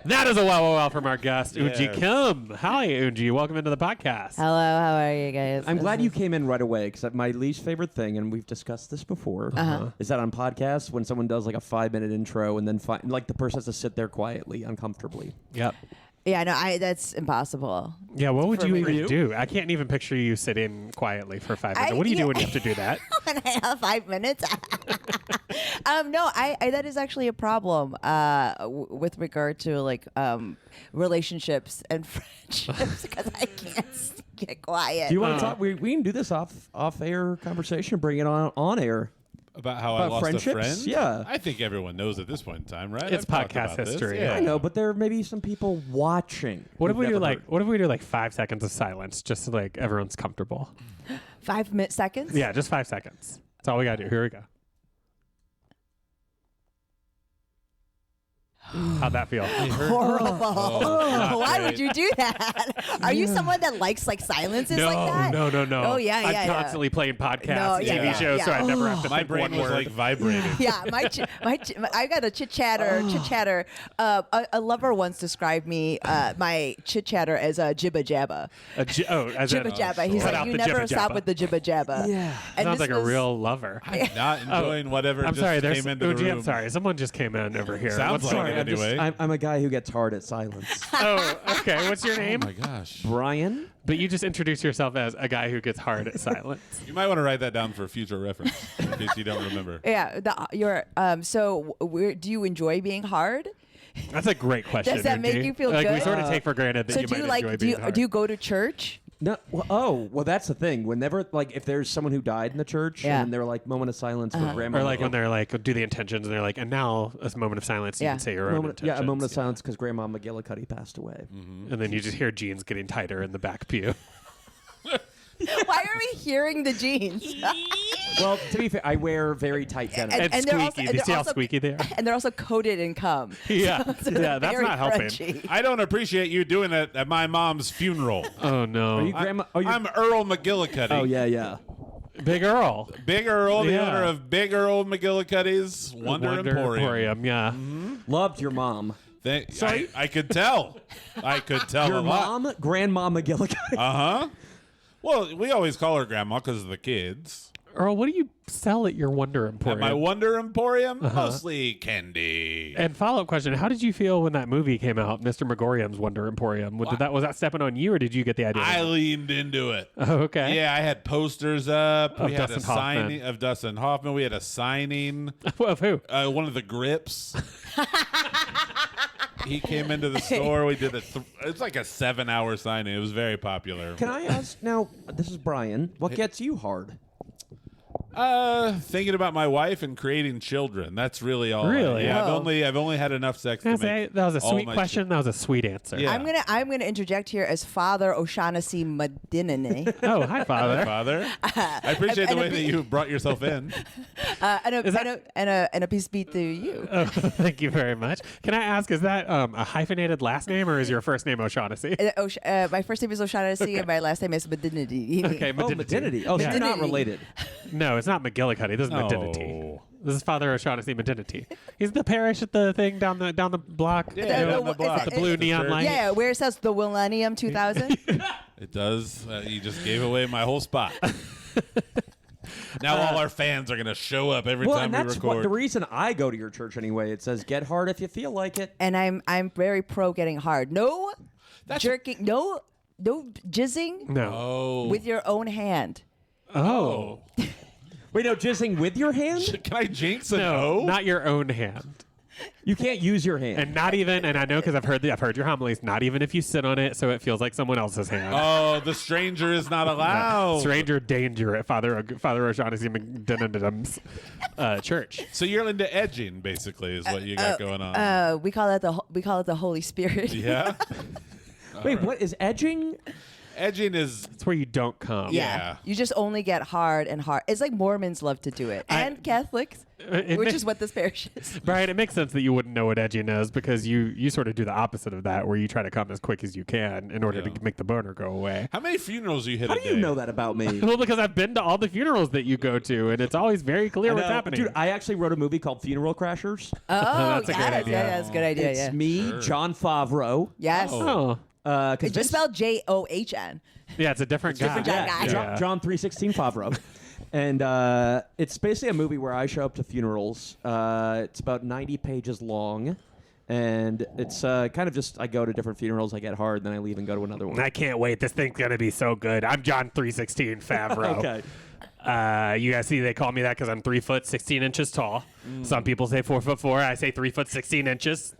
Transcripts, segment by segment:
That is a wow from our guest, Eunji Kim. Hi, Eunji. Welcome into the podcast. Hello, how are you guys? I'm glad you came in right away because my least favorite thing, and we've discussed this before, is that on podcasts when someone does like a 5-minute intro and then like the person has to sit there quietly, uncomfortably. Yep. Yeah, no, that's impossible. Yeah, what would For you me. even do? I can't even picture you sitting quietly for 5 minutes. What do you do when you have to do that? When I have 5 minutes? No, I that is actually a problem with regard to like relationships and friendships because I can't get quiet. Do you want to talk? We can do this off air conversation. Bring it on air. About how I lost friendships? a friend? Yeah. I think everyone knows at this point in time, right? It's I've talked podcast about this. history. Yeah. I know, but there may be some people watching. What if who've we do never like heard. what if we do like 5 seconds of silence just so like everyone's comfortable? 5 seconds? Yeah, just 5 seconds. That's all we gotta do. Here we go. How'd that feel? Horrible. not Why great. would you do that? Are you someone that likes like silences like that? No. Oh, yeah, I'm yeah. constantly playing podcasts, No, and yeah, TV yeah, shows, yeah. so I never have to My think brain one was word. like vibrating. Yeah, I got a chit chatter. A lover once described me, my chit chatter as a jibba jabba. As in- Jibba jabba. He's Cut like, out you the never jibba stop jabba. with the jibba jabba. Yeah. And Sounds this like a was- real lover. I'm not enjoying whatever I'm just sorry. There's came into the Eunji, room. I'm sorry. Someone just came in over here. Sounds What's like wrong? it anyway. I'm a guy who gets hard at silence. Oh, okay. What's your Oh name? my gosh. Brian? But you just introduced yourself as a guy who gets hard at silence. You might want to write that down for future reference in case you don't remember. Yeah, do you enjoy being hard? That's a great question. Does that make Eunji. you feel like, We good? sort of take for granted that So you do might you like enjoy being hard. do you go to church? No. Well, that's the thing. Whenever, like, if there's someone who died in the church Yeah. and they're like, moment of silence for grandma. Or like when they're like, do the intentions, and they're like, and now a moment of silence. You Yeah. can say your own intentions. a moment of silence because Grandma McGillicuddy passed away. And then you just hear jeans getting tighter in the back pew. Why are we hearing the jeans? Well, to be fair, I wear very tight denim. And they're squeaky. also- Do you see how squeaky they are? And they're also coated in cum. Yeah. So Yeah, they're that's very not helping. crunchy. I don't appreciate you doing it at my mom's funeral. Oh, no. Are you Grandma? Oh, I'm Earl McGillicuddy. oh yeah. Big Earl. Big Earl, the Yeah. owner of Big Earl McGillicuddy's Wonder Emporium. Yeah. Loved your mom. Sorry? I could tell. I could tell Your a lot. mom, Grandma McGillicuddy. Uh-huh. Well, we always call her Grandma because of the kids. Earl, what do you sell at your Wonder At Emporium? my Wonder Emporium, mostly candy. And follow-up question: how did you feel when that movie came out, Mr. Megorium's Wonder Emporium? Was that stepping on you, or did you get the idea? I leaned into it. Oh, okay. Yeah, I had posters up. Of We had Dustin a signing Hoffman. of Dustin Hoffman. We had a signing. Of who? One of the grips. He came into the store. We did it's like a 7-hour signing. It was very popular. Can I ask now? This is Brian. What gets you hard? Thinking about my wife and creating children. That's really all. Really? Yeah, Oh. I've only had enough sex Can I to say make that was a all sweet my question. That was a sweet answer. Yeah. I'm gonna interject here as Father O'Shaughnessy Madinane. Oh, hi, Father. Father, I appreciate the and way a that you brought yourself in. and a peace be to you. Oh, thank you very much. Can I ask, is that a hyphenated last name, or is your first name O'Shaughnessy? My first name is O'Shaughnessy and my last name is Madinity. Okay, Oh, Medinity. Oh, so you're not Medinity. related. No, it's not McGillicuddy. This is No. Medinity. This is Father O'Shaughnessy Medinity. He's the parish at the thing down the block. Yeah, The- down the is block. that- The blue is- neon light. Yeah, where it says the Millennium 2000. It does. You just gave away my whole spot. Now all our fans are going to show up every Well, time and we that's record. the reason I go to your church anyway. It says get hard if you feel like it. And I'm very pro getting hard. No jerking. No jizzing No. Oh. with your own hand. Oh. Wait, no, jizzing with your hand? Can I jinx a No, no? not your own hand. You can't use your hand. And not even, and I know because I've heard your homilies, not even if you sit on it so it feels like someone else's hand. Oh, the stranger is not allowed. Stranger danger at Father O'Shaughnessy McDinadum's church. So you're into edging, basically, is what you got going on. We call it the Holy Spirit. Yeah. Wait, what is edging? Edging is It's where you don't come. Yeah. You just only get hard and hard. It's like Mormons love to do it, and Catholics, which is what this parish is. Brian, it makes sense that you wouldn't know what edging is because you sort of do the opposite of that, where you try to come as quick as you can in order to make the boner go away. How many funerals you hit How a do day? you know that about me? Well, because I've been to all the funerals that you go to, and it's always very clear I what's know. happening. Dude, I actually wrote a movie called Funeral Crashers. that's a great idea. Yeah, that's a good idea. It's yeah. me, John Favreau. Yes. Oh, Because It's just spelled John. yeah, it's a different guy. different guy. Yeah. John 316 Favreau. And it's basically a movie where I show up to funerals. It's about 90 pages long. And it's kind of just I go to different funerals, I get hard, then I leave and go to another one. I can't wait. This thing's going to be so good. I'm John 316 Favreau. Okay. You guys see they call me that because I'm 3 foot 16 inches tall. Some people say 4'4". I say 3 foot 16 inches.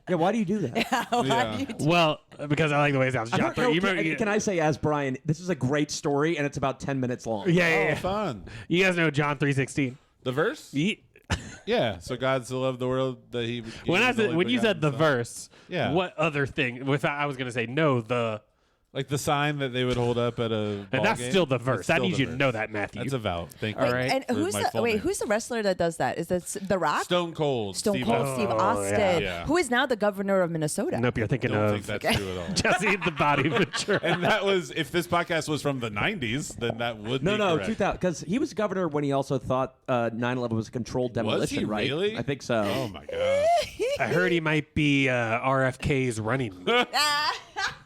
Yeah, why do you do that? Yeah. Well, because I like the way it sounds. John 3. Can I say, as Brian, this is a great story, and it's about 10 minutes long. Yeah. Fun. You guys know John 3:16. The verse? Yeah. So God so loved the world that he. When you said the verse, Yeah. what other thing? I was going to say Like the sign that they would hold up at a. and that's still the verse. I need you to know that, Matthew. That's a vow. Thank you. All right. And for who's my full name. who's the wrestler that does that? Is that The Rock? Stone Cold. Stone Steve Cold Austin. Steve Oh, Austin, yeah. who is now the governor of Minnesota. Nope, you're thinking Don't of think that's true at all. Jesse the Body Ventura. And that was, if this podcast was from the 90s, then that would be No, correct. 2000, because he was governor when he also thought 9/11 was a controlled demolition, he right? really? I think so. Oh my god. I heard he might be RFK's running mate.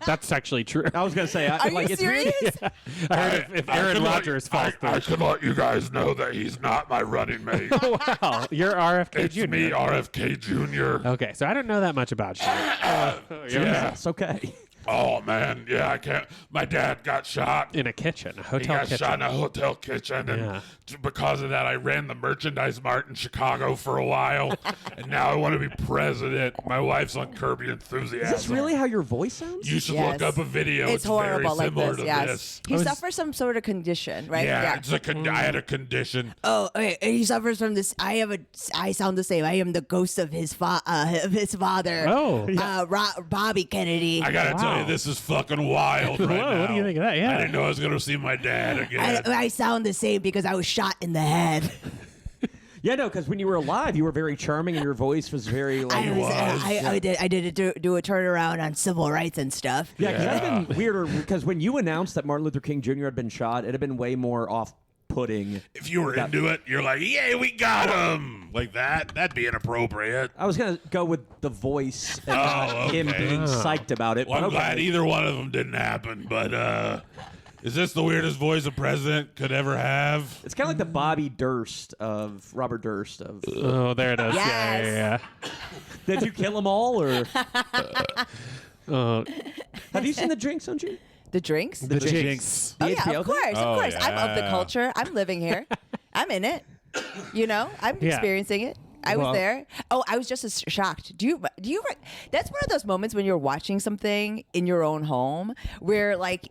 That's actually true. I was gonna say, Are you it's serious? really, I heard if Aaron Rodgers falls I through. can let you guys know that he's not my running mate. Wow, you're RFK It's Jr. me, RFK Jr. Okay, so I don't know that much about you. Yeah. it's okay. Oh man, yeah, I can't. My dad got shot. In a kitchen, a He hotel got kitchen. shot in a hotel kitchen, and Yeah. because of that, I ran the merchandise mart in Chicago for a while, and now I want to be president. My wife's on Curb Your Enthusiasm. Is this really how your voice sounds? You should Yes. look up a video. It's horrible very like similar this. to Yes. this. He suffers some sort of condition, right? Yeah, it's I had a condition. Oh, okay. He suffers from this. I sound the same. I am the ghost of his father. Oh. Bobby Kennedy. I gotta tell you, this is fucking wild right Whoa, now. what do you think of that? Yeah. I didn't know I was gonna see my dad again. I sound the same because I was shot in the head. Yeah, no, because when you were alive, you were very charming, and your voice was very like. I did do a turnaround on civil rights and stuff. Yeah, because that's been weirder. Because when you announced that Martin Luther King Jr. had been shot, it had been way more off-putting. If you were into it, you're like, "Yay, we got him!" Like that. That'd be inappropriate. I was gonna go with the voice and not him okay. being psyched about it. Well, I'm but okay. glad either one of them didn't happen. But is this the weirdest voice a president could ever have? It's kind of like the Bobby Durst of Robert Durst of. Oh, there it is. Yes. Yeah. Did you kill them all, or Oh, have you seen the drinks? Don't you? The drinks? the Jinx. Oh, The yeah, HBO of thing? course, Oh, of course. I'm of the yeah. culture. I'm living here. I'm in it. You know, I'm Yeah. experiencing it. I Well- was there. Oh, I was just as shocked. Do you? That's one of those moments when you're watching something in your own home where, like,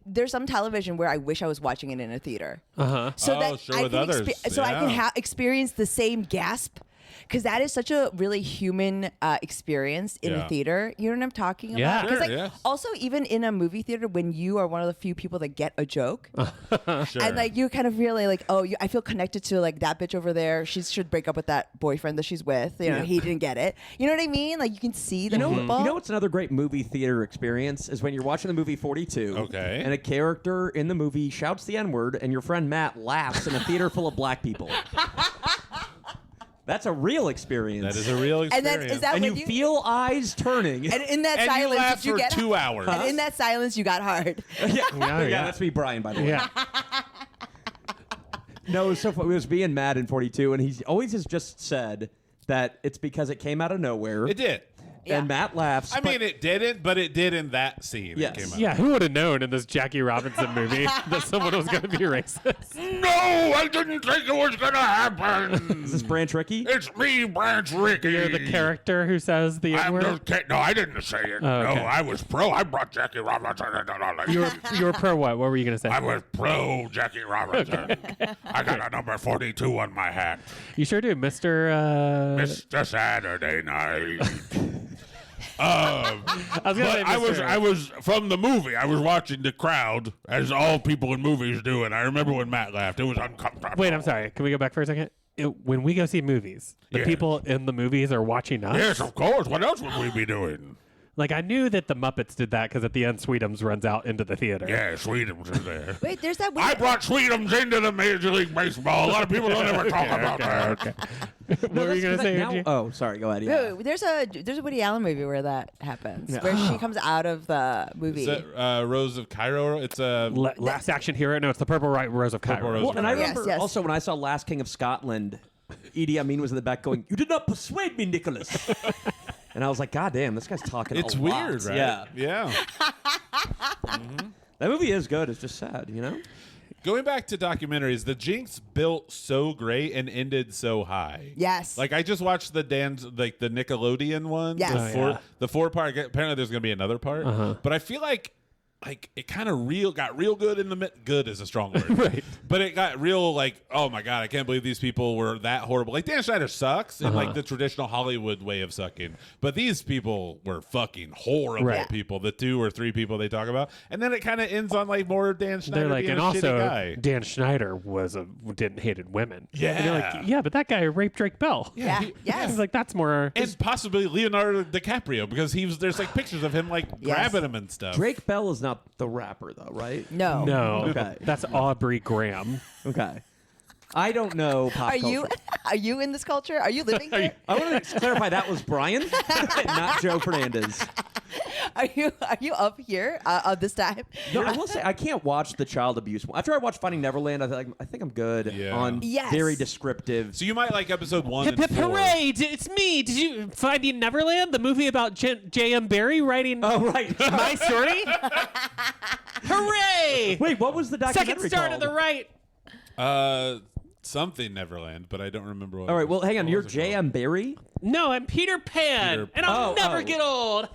there's some television where I wish I was watching it in a theater. So Oh, that sure, I with can others. I can Yeah. experience the same gasp. Because that is such a really human experience in Yeah. a theater. You know what I'm talking Yeah. about? 'Cause, Sure, like, yes. also, even in a movie theater, when you are one of the few people that get a joke, Sure. and like you kind of really like, oh, I feel connected to like that bitch over there. She should break up with that boyfriend that she's with. You know, he didn't get it. You know what I mean? Like you can see the people. You know what's another great movie theater experience is when you're watching the movie 42. Okay. And a character in the movie shouts the N-word, and your friend Matt laughs in a theater full of black people. That's a real experience. That is a real And experience. then is that and when you feel eyes turning. and in that And you silence, laugh did you for get 2 hours. And in that silence, you got hard. yeah, yeah. that's me, Brian, by the way. Yeah. No, it was so funny. It was being mad in 42, and he always has just said that it's because it came out of nowhere. It did. Yeah. And Matt laughs. I but- mean, it didn't, but it did in that scene. Yes. It came out. Yeah, who would have known in this Jackie Robinson movie that someone was going to be racist? No, I didn't think it was gonna happen. is this Branch Rickey? It's me, Branch Rickey. You're the character who says the I'm N-word? no, I didn't say it. Oh, okay. No, I was pro. I brought Jackie Robinson. You were pro what? What were you going to say? I was pro Jackie Robinson. I got a number 42 on my hat. You sure do, Mr. Mr. Saturday Night. I was gonna say I was from the movie. I was watching the crowd, as all people in movies do, and I remember when Matt laughed. It was uncomfortable. Wait, I'm sorry. Can we go back for a second? When we go see movies, the Yeah. people in the movies are watching us. Yes, of course. What else would we be doing? Like, I knew that the Muppets did that because at the end, Sweetums runs out into the theater. Yeah, Sweetums is there. Wait, there's that. I brought Sweetums into the Major League Baseball. A lot of people don't ever talk about that. Okay. What were you going to say, now, Eunji? Oh, sorry. Go ahead. Yeah. Wait, there's a Woody Allen movie where that happens, where she comes out of the movie. Is that Rose of Cairo? It's a Last Action Hero? No, it's the Purple Rose of Cairo. Rose. Well, and I Yes, remember yes. also when I saw Last King of Scotland, Idi Amin was in the back going, "You did not persuade me, Nicholas." And I was like, God damn, this guy's talking It's a lot. weird, right? Yeah. Yeah. That movie is good. It's just sad, you know? Going back to documentaries, the Jinx built so great and ended so high. Yes. Like I just watched the the Nickelodeon one. Yes. The four part. Apparently, there's going to be another part. But I feel like it kind of got real good in the good is a strong word. Right. But it got real like, oh my God, I can't believe these people were that horrible. Like Dan Schneider sucks in like the traditional Hollywood way of sucking. But these people were fucking horrible Right. people, the 2 or 3 people they talk about. And then it kind of ends on like more Dan Schneider They're like, being and a shitty also guy. Dan Schneider hated women. And you're like, Yeah. yeah, but that guy raped Drake Bell. Yeah. Yes. He's like, that's more. And possibly Leonardo DiCaprio because there's like pictures of him like Yes. grabbing him and stuff. Drake Bell is not the rapper, though, right? No. No, Okay. that's Aubrey Graham. Okay. I don't know pop Are you culture. are you in this culture? Are you living here? I want to clarify that was Brian, not Joe Fernandez. Are you up here this time? No, I will say I can't watch the child abuse one. After I watched Finding Neverland, I think I'm good Yeah. on Yes. very descriptive. So you might like episode 1 Hip and hip 4. hooray! It's me. Did you Finding Neverland, the movie about J.M. Barrie writing Oh right. My Story? Hooray! Wait, what was the documentary Second star to called? the right. Something Neverland, but I don't remember what. All right, well, hang on. what You're was it called? J.M. Barrie? No, I'm Peter Pan, Peter- and I'll Oh, never oh. get old.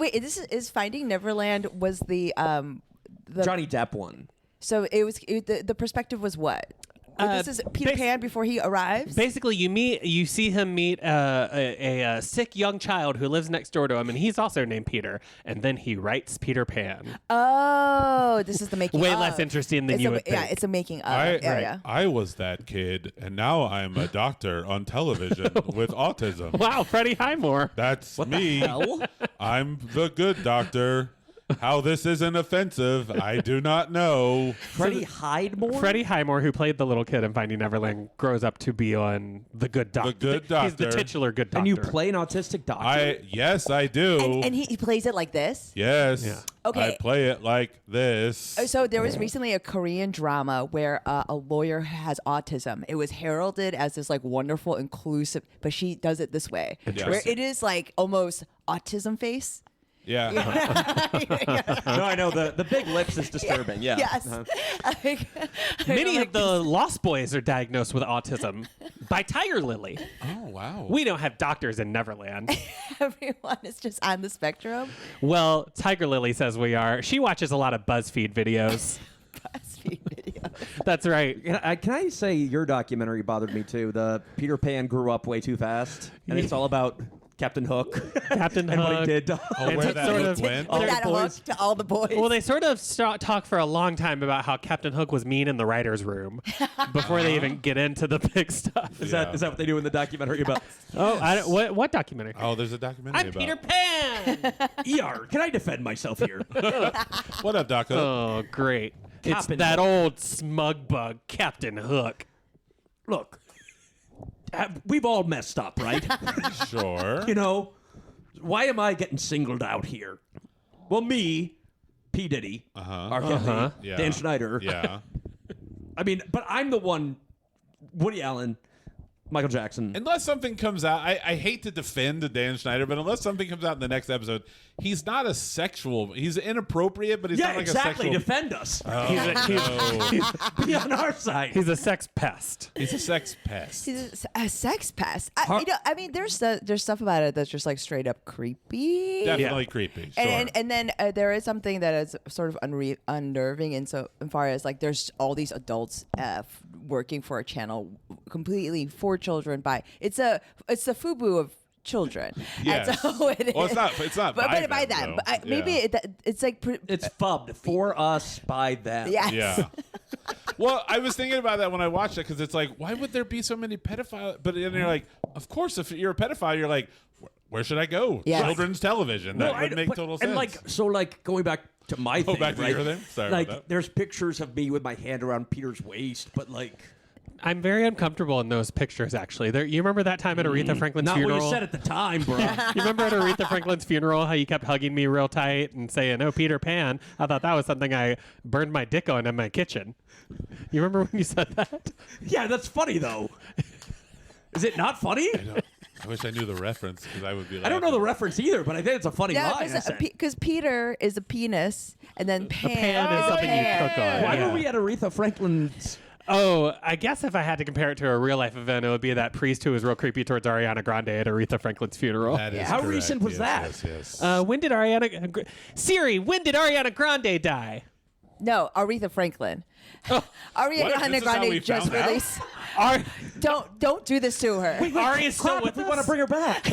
Wait, this is Finding Neverland was the Johnny Depp one. so it was the perspective was what? This is Peter basi- Pan before he arrives. Basically, you see him meet a sick young child who lives next door to him, and he's also named Peter. And then he writes Peter Pan. Oh, this is the making. Way of. less interesting than It's you a, would Yeah, think. it's a making of. I, Yeah. I was that kid, and now I'm a doctor on television with autism. Wow, Freddie Highmore. That's me. Hell? I'm the good doctor. How this isn't offensive, I do not know. Freddie Hydemore? Freddie Highmore, who played the little kid in Finding Neverland, grows up to be on The Good Doctor. Good He's the Doctor. titular Good Doctor. And you play an autistic doctor? Yes, I do. And he plays it like this. Yes. Yeah. Okay. I play it like this. So there was recently a Korean drama where a lawyer has autism. It was heralded as this like wonderful, inclusive, but she does it this way, where it is like almost autism face. Yeah. No, I know. The big lips is disturbing. Yeah. Yes. Many of the Lost Boys are diagnosed with autism by Tiger Lily. Oh, wow. We don't have doctors in Neverland. everyone is just on the spectrum. Well, Tiger Lily says we are. She watches a lot of BuzzFeed videos. BuzzFeed video. That's right. Can I say your documentary bothered me too? The Peter Pan grew up way too fast, and it's all about Captain Hook Captain and what he Hook. did to Oh, And where it's that sort hook of- went? all He the got a boys. hook to all the boys. Well, they sort of talk for a long time about how Captain Hook was mean in the writer's room before they even get into the big stuff. Is that what they do in the documentary about Oh, what documentary? Oh, there's a documentary I'm about Peter Pan. ER? Can I defend myself here? What up, Doc Hook? Oh, great. It's Captain that Hook. old smug bug, Captain Hook. Look, we've all messed up, right? Sure. You know, why am I getting singled out here? Well, me, P. Diddy, R. Kelly, Yeah. Dan Schneider. Yeah. I mean, but I'm the one, Woody Allen, Michael Jackson. Unless something comes out, I hate to defend Dan Schneider, but unless something comes out in the next episode, he's not a sexual. He's inappropriate, but he's yeah, not like exactly. a sexual. Defend us. No. Be on our side. He's a sex pest. He's a sex pest. He's a sex pest. I mean, there's stuff about it that's just like straight up creepy. Definitely creepy. Sure. And then there is something that is sort of unnerving in so far as like there's all these adults working for a channel completely for children by it's the FUBU of children. Yes. And so it Well, is. it's not But by by them, them. though. But maybe it's like. It's fubbed for us by them. Yes. Yeah. Well, I was thinking about that when I watched it because it's like, why would there be so many pedophiles? But then you're like, of course, if you're a pedophile, you're like, where should I go? Yes. Children's television. That would make but- total sense. And going back to my thing, back to right? your thing? Sorry like, about that. there's pictures of me with my hand around Peter's waist, but like, I'm very uncomfortable in those pictures, actually. You remember that time at Aretha Franklin's not funeral? what you said at the time, bro. You remember at Aretha Franklin's funeral how you kept hugging me real tight and saying, "Oh, Peter Pan"? I thought that was something I burned my dick on in my kitchen. You remember when you said that? Yeah, that's funny though. Is it not funny? I wish I knew the reference because I would be like, I don't know the reference either, but I think it's a funny Yeah, line. I said. because Peter is a penis, and then Pan, pan is a something you pan. cook on. Why Yeah. were we at Aretha Franklin's? Oh, I guess if I had to compare it to a real life event, it would be that priest who was real creepy towards Ariana Grande at Aretha Franklin's funeral. That is How correct. recent was Yes, that? Yes, yes. When did Siri? When did Ariana Grande die? No, Aretha Franklin. What? Ariana This is how we Grande just found out? released. Ari Don't do this to her. Ari is still with we us. want to bring her back.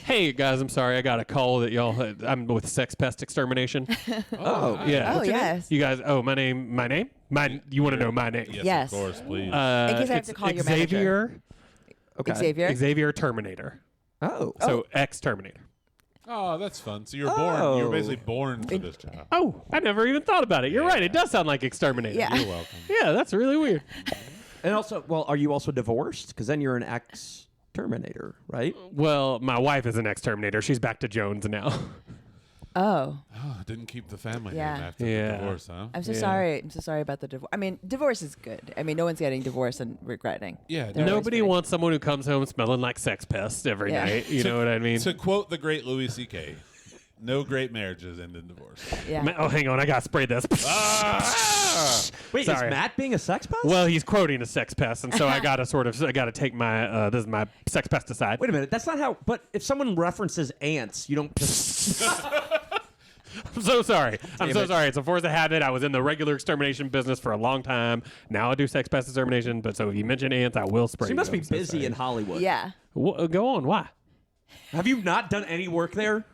Hey guys, I'm sorry. I got a call that y'all. I'm with Sex Pest Extermination. Oh, Yeah. Oh yes. You guys. Oh, my name. You want to know my name? Yes. Of course, please. In case I have it's to call your manager. Xavier. Okay. Xavier. Terminator. Oh. So Terminator. Oh, that's fun. So you were born. You were Oh. basically born for this job. Oh, I never even thought about it. You're right. It does sound like Exterminator. Yeah. You're welcome. Yeah, that's really weird. And also, well, are you also divorced? Because then you're an ex-Terminator, right? Well, my wife is an ex-Terminator. She's back to Jones now. Oh, Oh, didn't keep the family Yeah. name after Yeah. the divorce, huh? I'm so Yeah. sorry. I'm so sorry about the divorce. I mean, divorce is good. I mean, no one's getting divorced and regretting. Yeah, They're always Nobody great. wants someone who comes home smelling like Sex Pest every Yeah. night. You know what I mean? To quote the great Louis C.K., no great marriages end in divorce. Yeah. Oh, hang on. I got to spray this. Wait, Sorry. is Matt being a sex pest? Well, he's quoting a Sex Pest, and so I got to take my, this is my Sex Pesticide. Wait a minute. That's not how. But if someone references ants, you don't just. I'm so sorry. I'm Damn so it. sorry. It's a force of habit. I was in the regular extermination business for a long time. Now I do Sex Pest extermination, but so if you mention ants, I will spray So you must you. be I'm so busy sorry. in Hollywood. Yeah. Go on. Why? Have you not done any work there?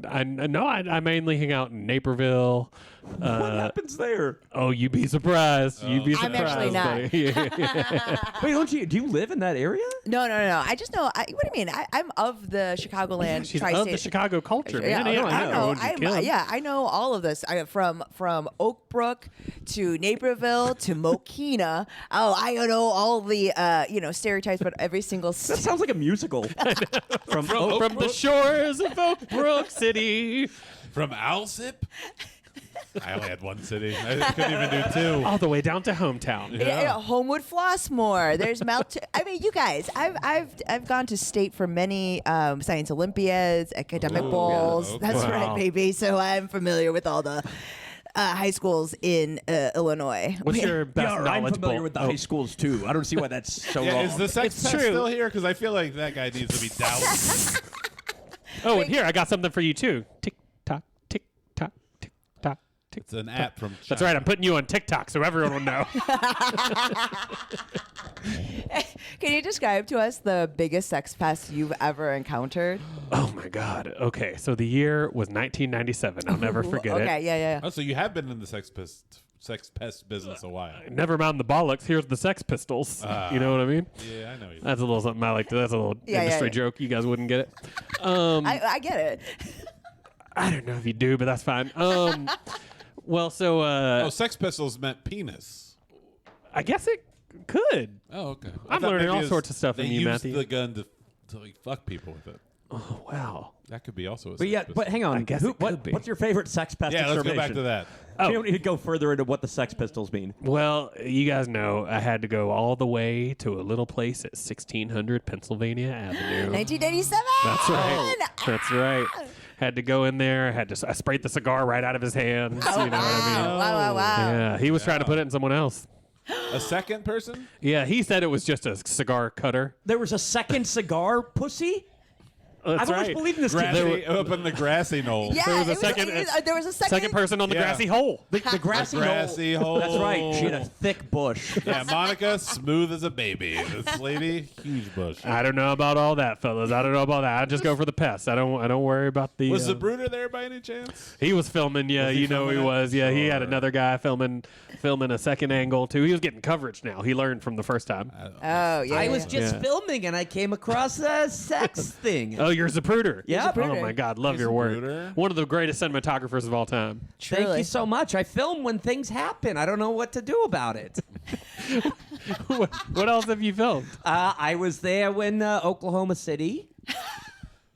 I mainly hang out in Naperville. What happens there? Oh, you'd be surprised. You'd be I'm surprised. actually not. buddy. Yeah. Wait, do you live in that area? No. I just know. What do you mean? I'm of the Chicagoland She's tri-state. of the Chicago culture, Yeah, man. I know. Eunji Kim. Yeah, I know all of this. From Oak Brook to Naperville to Mokina. Oh, I know all the stereotypes, but every single. That sounds like a musical. From the shores of Oak Brook City. From Alsip? I only had one city. I couldn't even do two. All the way down to hometown. Homewood Flossmoor. There's Mount. I mean, you guys. I've gone to state for many science Olympiads, academic balls. okay. That's Wow. right, baby. So I'm familiar with all the high schools in Illinois. What's your best I'm knowledge familiar bowl? with the high schools too. I don't see why that's so Yeah, wrong. is the sex It's pest true. still here? Because I feel like that guy needs to be doused. Oh, and here I got something for you too. Tick tock, tick tock, tick tock, tick. It's an app from China. That's right. I'm putting you on TikTok so everyone will know. Can you describe to us the biggest sex pest you've ever encountered? Oh my God. Okay, so the year was 1997. I'll never forget Okay, it. yeah. Oh, so you have been in the sex pest business a while. Never mind the bollocks. Here's the Sex Pistols. You know what I mean? Yeah, I know you. That's a little something I like to. That's a little Yeah, industry yeah. joke. You guys wouldn't get it. I get it. I don't know if you do, but that's fine. Well, so Oh, Sex Pistols meant penis. I guess it could. Oh, okay. I'm learning all sorts of stuff they from you, used Matthew. the gun to like fuck people with it. Oh wow. That could be also a But yeah, sex but pistol. hang on. I guess it could be. What's your favorite sex pest Yeah, let's go extermination? back to that. Oh. You don't need to go further into what the Sex Pistols mean. Well, you guys know I had to go all the way to a little place at 1600 Pennsylvania Avenue. 1987. That's right. That's right. Had to go in there. I sprayed the cigar right out of his hands. You know what I mean? Wow. Yeah, he was trying to put it in someone else. A second person? Yeah, he said it was just a cigar cutter. There was a second cigar, pussy? That's I've always right. believed in this kid. Grassy, up in the grassy knoll. Yeah, There was a it there was a second person on the Yeah. grassy hole. The grassy, grassy hole. That's right. She had a thick bush. Yeah, Monica, smooth as a baby. This lady, huge bush. I don't know about all that, fellas. I don't know about that. I just go for the pests. I don't worry about the. Was the brooder there by any chance? He was filming. Yeah, Was he you know he filming it? was. Yeah, he had Sure. another guy filming a second angle too. He was getting coverage now. He learned from the first time. Oh, yeah. I was just Yeah. filming and I came across a sex thing. Oh, you're Zapruder. Yep. Oh my God, love He's your work. Zapruder. One of the greatest cinematographers of all time. Thank Truly. you so much. I film when things happen. I don't know what to do about it. What else have you filmed? I was there when Oklahoma City,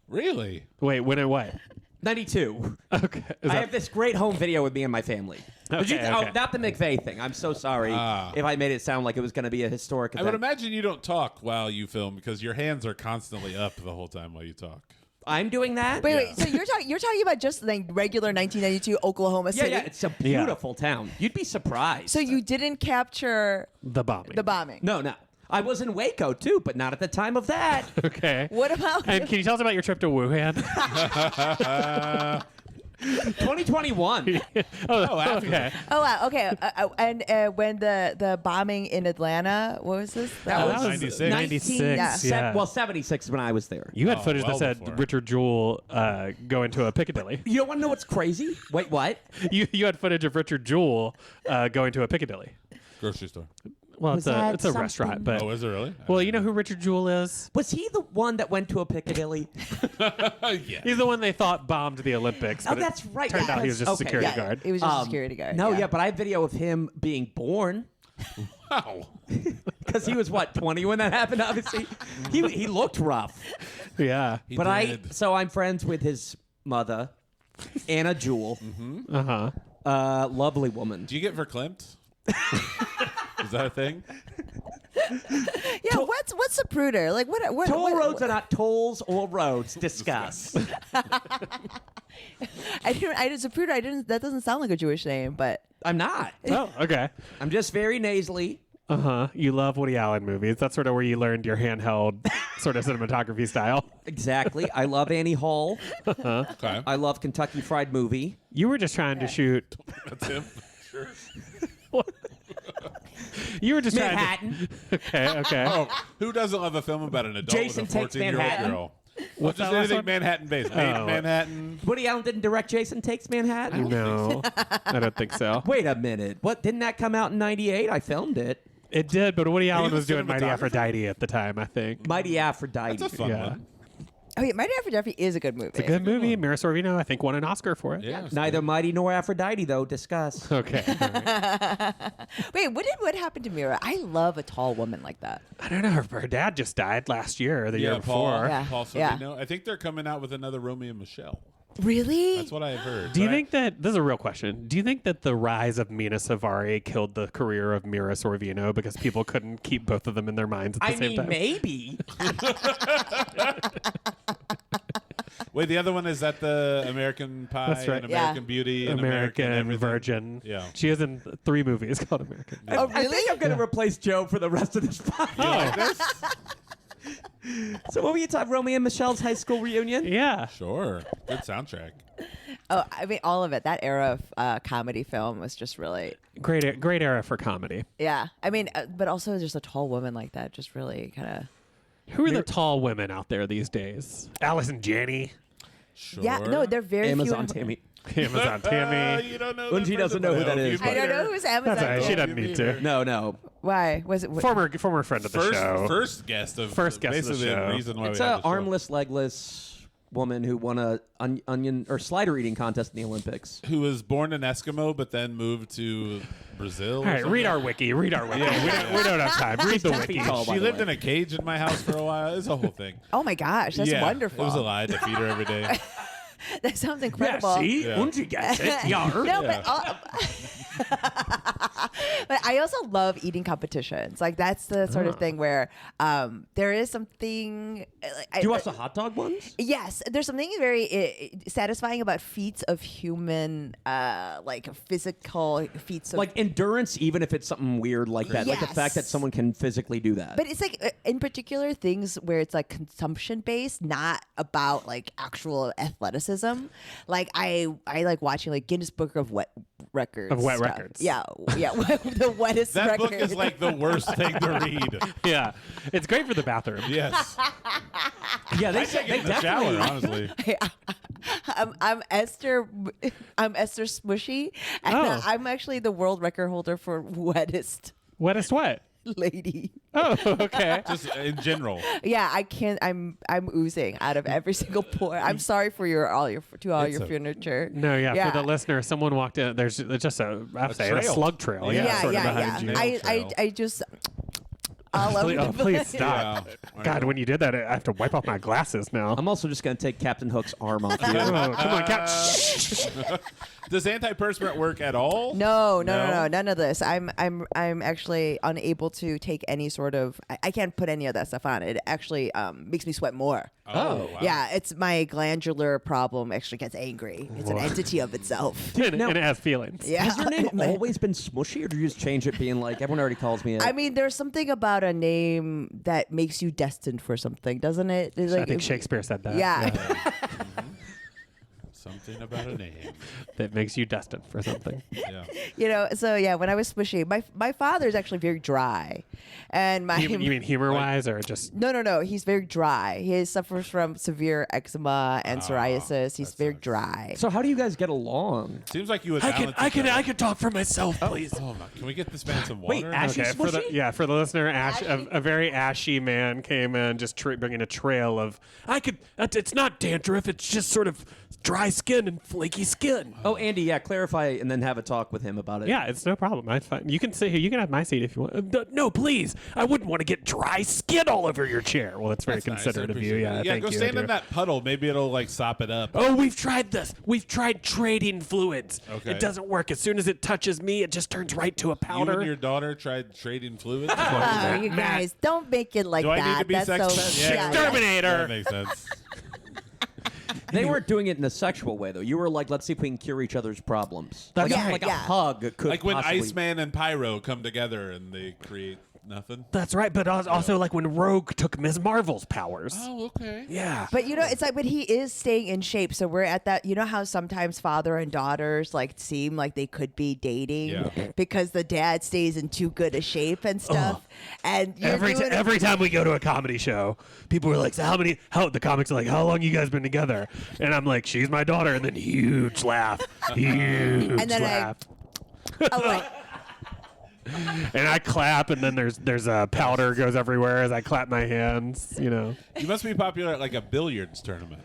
Really? Wait, when and what? 92. Okay. Is I that- have this great home video with me and my family. Did you- Okay, Oh, okay. not the McVeigh thing. I'm so sorry if I made it sound like it was going to be a historic I event. would imagine you don't talk while you film because your hands are constantly up the whole time while you talk. I'm doing that? Wait. So you're talking about just like regular 1992 Oklahoma Yeah, City? yeah. It's a beautiful town. You'd be surprised. So you didn't capture the bombing. the bombing? No. I was in Waco, too, but not at the time of that. Okay. What about? And can you tell us about your trip to Wuhan? 2021. Okay. Oh wow. Okay. And when the bombing in Atlanta, what was this? That was 96. 96. Yeah. Yeah. Well, 76 when I was there. You had Oh, footage well that said before. Richard Jewell go into a Piccadilly. You don't want to know what's crazy? Wait, what? You had footage of Richard Jewell going to a Piccadilly. Grocery store. Well, Was it's a that it's a restaurant, something? but Oh, is it really? well, you know who Richard Jewell is? Was he the one that went to a Piccadilly? Yeah. He's the one they thought bombed the Olympics. Oh, but it that's right. Turned out he was just a Okay, security yeah. guard. It was just a security guard. No, yeah, but I have video of him being born. Wow. Because he was, what, 20 when that happened, obviously? He looked rough. Yeah. He But did. so I'm friends with his mother, Anna Jewell. Uh huh. Lovely woman. Do you get verklempt? Is that a thing? Yeah. What's a pruder? Like what? Toll what- roads are not tolls or roads. Discuss. Zapruder. I didn't. That doesn't sound like a Jewish name, but I'm not. Oh, okay. I'm just very nasally. Uh huh. You love Woody Allen movies. That's sort of where you learned your handheld sort of cinematography style. Exactly. I love Annie Hall. Okay. I love Kentucky Fried Movie. You were just trying to shoot. That's him. Sure. You were just Manhattan. trying to. Okay. Oh, who doesn't love a film about an adult Jason with a Takes 14-year-old Manhattan. girl? What's Just that last anything one? Manhattan based. Made in Oh. Manhattan. Woody Allen didn't direct Jason Takes Manhattan? No, I don't think so. Wait a minute. What? Didn't that come out in 98? I filmed it. It did, but Woody Allen the was doing Mighty cinematographer? Aphrodite at the time, I think. Mighty Aphrodite. That's a fun Yeah. one. oh yeah, Mighty Aphrodite is a good movie. It's a good movie. Mira Sorvino, I think, won an Oscar for it. Yeah. Neither Mighty nor Aphrodite, though. Discuss. Okay. All right. Wait, what happened to Mira? I love a tall woman like that. I don't know. Her dad just died last year or the year Yeah, Paul. before. Yeah. Paul Yeah. Sorvino. I think they're coming out with another Romeo and Michelle. Really? That's what I have heard. Do you But I- think that this is a real question? Do you think that the rise of Mina Savari killed the career of Mira Sorvino because people couldn't keep both of them in their minds at the I same mean, time? maybe. Wait, the other one is that the American Pie, That's right. and Yeah. American Beauty, and American everything? Virgin. Yeah. She is in 3 movies called American. Oh, I really? think I'm going to replace Joe for the rest of this podcast. So what were you talking? Romeo and Michelle's high school reunion? Yeah. Sure. Good soundtrack. Oh, I mean, all of it. That era of comedy film was just really, Great era for comedy. yeah. I mean, but also just a tall woman like that, just really kind of. Who are the tall women out there these days? Allison Janney. Sure. Yeah, no, they're very Amazon few. Tammy. Amazon Tammy. You don't know. Unji that doesn't person? know who that Well, is. you I don't know better- who's Amazon. That's all right. She Tammy. doesn't need to. No. Why was it? Former friend of the show. First guest of First guest of the basically show. the reason why It's we a have the show. armless, legless woman who won a onion or slider eating contest in the Olympics. who was born an Eskimo but then moved to Brazil. All right, read our wiki. Read our wiki. We don't have time. Read the 10 wiki. feet tall, by She the lived way. in a cage in my house for a while. It's a whole thing. Oh my gosh, that's Yeah, wonderful. It was a lie to feed her every day. That sounds incredible. Yeah, see? Yeah. Unji gets it. Yar. No, Yeah. but But I also love eating competitions. Like that's the sort of thing where there is something. Do you watch the hot dog ones? Yes, there's something very satisfying about feats of human, like physical feats of. Like endurance, even if it's something weird like that. Like the fact that Yes. someone can physically do that. But it's like in particular things where it's like consumption based, not about like actual athleticism. Like I like watching like Guinness Book of Wet Records. Of wet stuff. records. Yeah, the wettest That record. book is like the worst thing to read. Yeah, it's great for the bathroom. Yes. yeah, they I take it they in the shower, definitely. honestly. I'm Esther. I'm Esther Smushy, and Oh. I'm actually the world record holder for wettest Wettest wet. lady. Oh, okay. Just in general. Yeah, I can't. I'm oozing out of every single pore. I'm sorry for all your It's a- furniture. No, yeah, for the listener, someone walked in. There's just a trail. slug trail. Yeah. Yeah, sort of behind yeah. you. Nail trail. I just. All over Please, the oh, please place. stop. Yeah. God, when you did that, I have to wipe off my glasses now. I'm also just going to take Captain Hook's arm off you. Oh, come on, Cat. Does antiperspirant work at all? No, none of this. I'm actually unable to take any sort of. I can't put any of that stuff on. It actually makes me sweat more. Oh, wow. Yeah, it's my glandular problem. Actually, gets angry. It's an entity of itself. And, Now- and it has feelings. Yeah. Has your name always been Smushy, or do you just change it being like, everyone already calls me it? I mean, there's something about a name that makes you destined for something, doesn't it? It's I like- think Shakespeare said that. Yeah. Something about a name. That makes you destined for something. Yeah. So yeah, when I was Smushy, my father is actually very dry, and my You mean humor-wise or just... no, he's very dry. He suffers from severe eczema and psoriasis. He's very dry. so how do you guys get along? Seems like you would balance each other. could talk for myself, please. Oh, my. Can we get this man some Wait, water? Ashy Okay, for the Smushy? for the listener, a very ashy man came in, just bringing a trail of. It's not dandruff. It's just sort of dry skin and flaky skin. Oh, Andy, yeah, clarify and then have a talk with him about it. Yeah, it's no problem. It's fine. You can sit here. You can have my seat if you want. No, please. I wouldn't want to get dry skin all over your chair. Well, that's very That's nice. I considerate of you. appreciate Yeah, that. Yeah, thank go you. stand I in do. that puddle. Maybe it'll like sop it up. Oh, we've tried this. We've tried trading fluids. Okay. It doesn't work. As soon as it touches me, it just turns right to a You powder. and your daughter tried trading fluids? Oh, you guys, don't make it like Do I that. need to be That's sex so. pet? Yeah, Exterminator. That makes sense. They weren't doing it in a sexual way, though. You were like, let's see if we can cure each other's problems. That's like, right. like a Yeah. hug could Like when possibly... Iceman and Pyro come together and they create nothing. That's right. But also like when Rogue took Ms. Marvel's powers. Oh, okay. Yeah. But it's like, but he is staying in shape. So we're at that. You know how sometimes father and daughters like seem like they could be dating Yeah. because the dad stays in too good a shape and stuff. And you're doing it- Every time we go to a comedy show, people are like, so how the comics are like, how long you guys been together? And I'm like, she's my daughter. And then huge laugh. Huge And then laugh. I'm like, And I clap, and then there's a powder goes everywhere as I clap my hands, You must be popular at like a billiards tournament.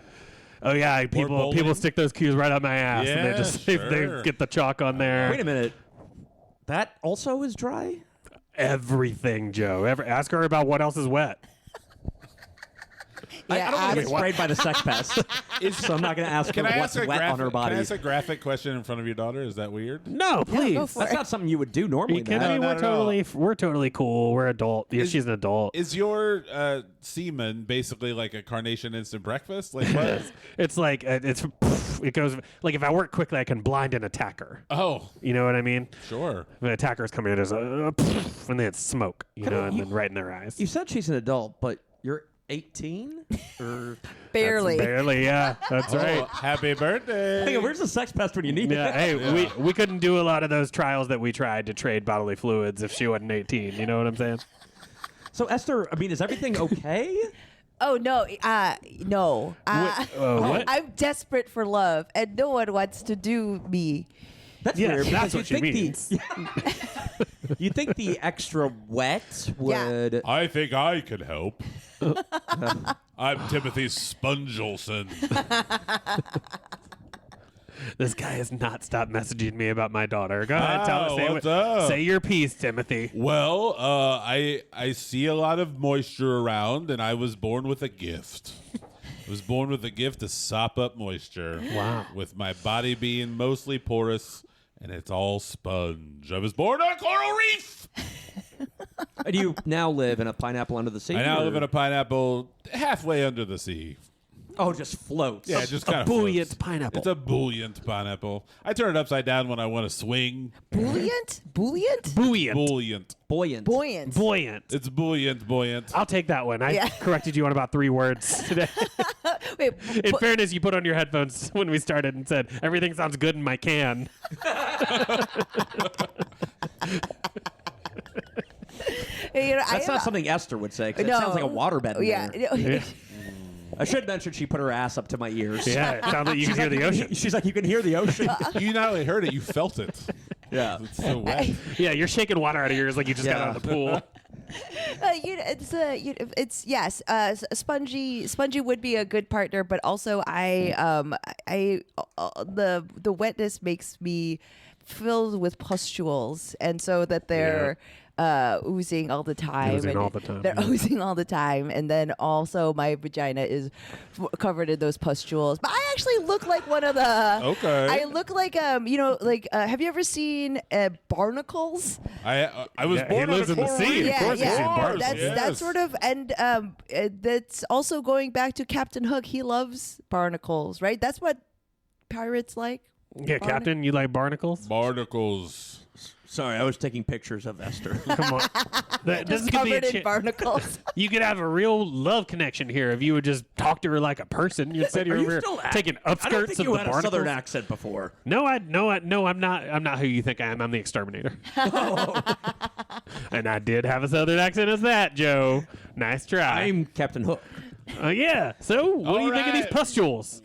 Oh yeah, people bowling. stick those cues right up my ass, and Yeah, they just sure. they get the chalk on there. Wait a minute. That also is dry? Everything, Joe. Ask her about what else is wet. I don't want to get ask- sprayed by the sex pest, so I'm not going to ask her Can I what's ask a wet on her graphic? body. Can I ask a graphic question in front of your daughter? Is that weird? No, please. go for That's it. not something you would do normally. You kidding Matt. me? No, We're totally cool. We're adult. Yeah, she's an adult. Is your semen basically like a carnation instant breakfast? Like what? It's like it goes like if I work quickly, I can blind an attacker. Oh, You know what I mean? sure. If an attacker's coming in, there's and then it's smoke, and then right in their eyes. You said she's an adult, but you're 18? Or barely. Barely, yeah. That's Oh, right. happy birthday. Hey, where's the sex pest when you need Yeah, it? hey, we couldn't do a lot of those trials that we tried to trade bodily fluids if she wasn't 18. You know what I'm saying? So, Esther, I mean, is everything okay? Oh no, no. What? I'm desperate for love, and no one wants to do me. That's Yes, weird. that's because what she you'd think means. You think the extra wet would... I think I could help. I'm Timothy Spongelson. This guy has not stopped messaging me about my daughter. Go ahead, What's up? say your piece, Timothy. Well, I see a lot of moisture around, and I was born with a gift. I was born with a gift to sop up moisture. Wow. With my body being mostly porous and it's all sponge. I was born on a coral reef. And you now live in a pineapple under the sea? I now or- live in a pineapple halfway under the sea. Oh, just floats. Yeah, it just kind of buoyant pineapple. It's a buoyant pineapple. I turn it upside down when I want to swing. Buoyant? Buoyant? Buoyant. Buoyant. Buoyant. Buoyant. Buoyant. It's buoyant. I'll take that one. I Yeah. corrected you on about 3 words today. Wait, In fairness, you put on your headphones when we started and said, everything sounds good in my can. That's not something Esther would say, because it sounds like a waterbed in Yeah. there. Yeah. I should mention she put her ass up to my ears. Yeah, it sounds like you can hear the ocean. She's like, you can hear the ocean. You not only heard it, you felt it. Yeah. It's so wet. Yeah, you're shaking water out of yours like you just got Yeah. out of the pool. It's yes. Spongy would be a good partner, but also the wetness makes me filled with pustules, and so that they're oozing all the time. Oozing and all the time, They're yeah. oozing all the time, and then also my vagina is covered in those pustules. But I actually look like one of the. Okay. I look like have you ever seen barnacles? I was Yeah, he born on lives a in the coral sea. reef. Of course he's seen barnacles. That's Yes. sort of, and that's also going back to Captain Hook. He loves barnacles, right? That's what pirates like. Yeah, Captain, you like barnacles? Barnacles. Sorry, I was taking pictures of Esther. Come on. This Just could be covered a in barnacles. You could have a real love connection here if you would just talk to her like a person. Instead you're over here taking I don't upskirts think of you the had a barnacles. southern accent before. No, I'm not who you think I am. I'm the exterminator. And I did have a southern accent as that, Joe. Nice try. I'm Captain Hook. Yeah. So, what do you think of these right. pustules?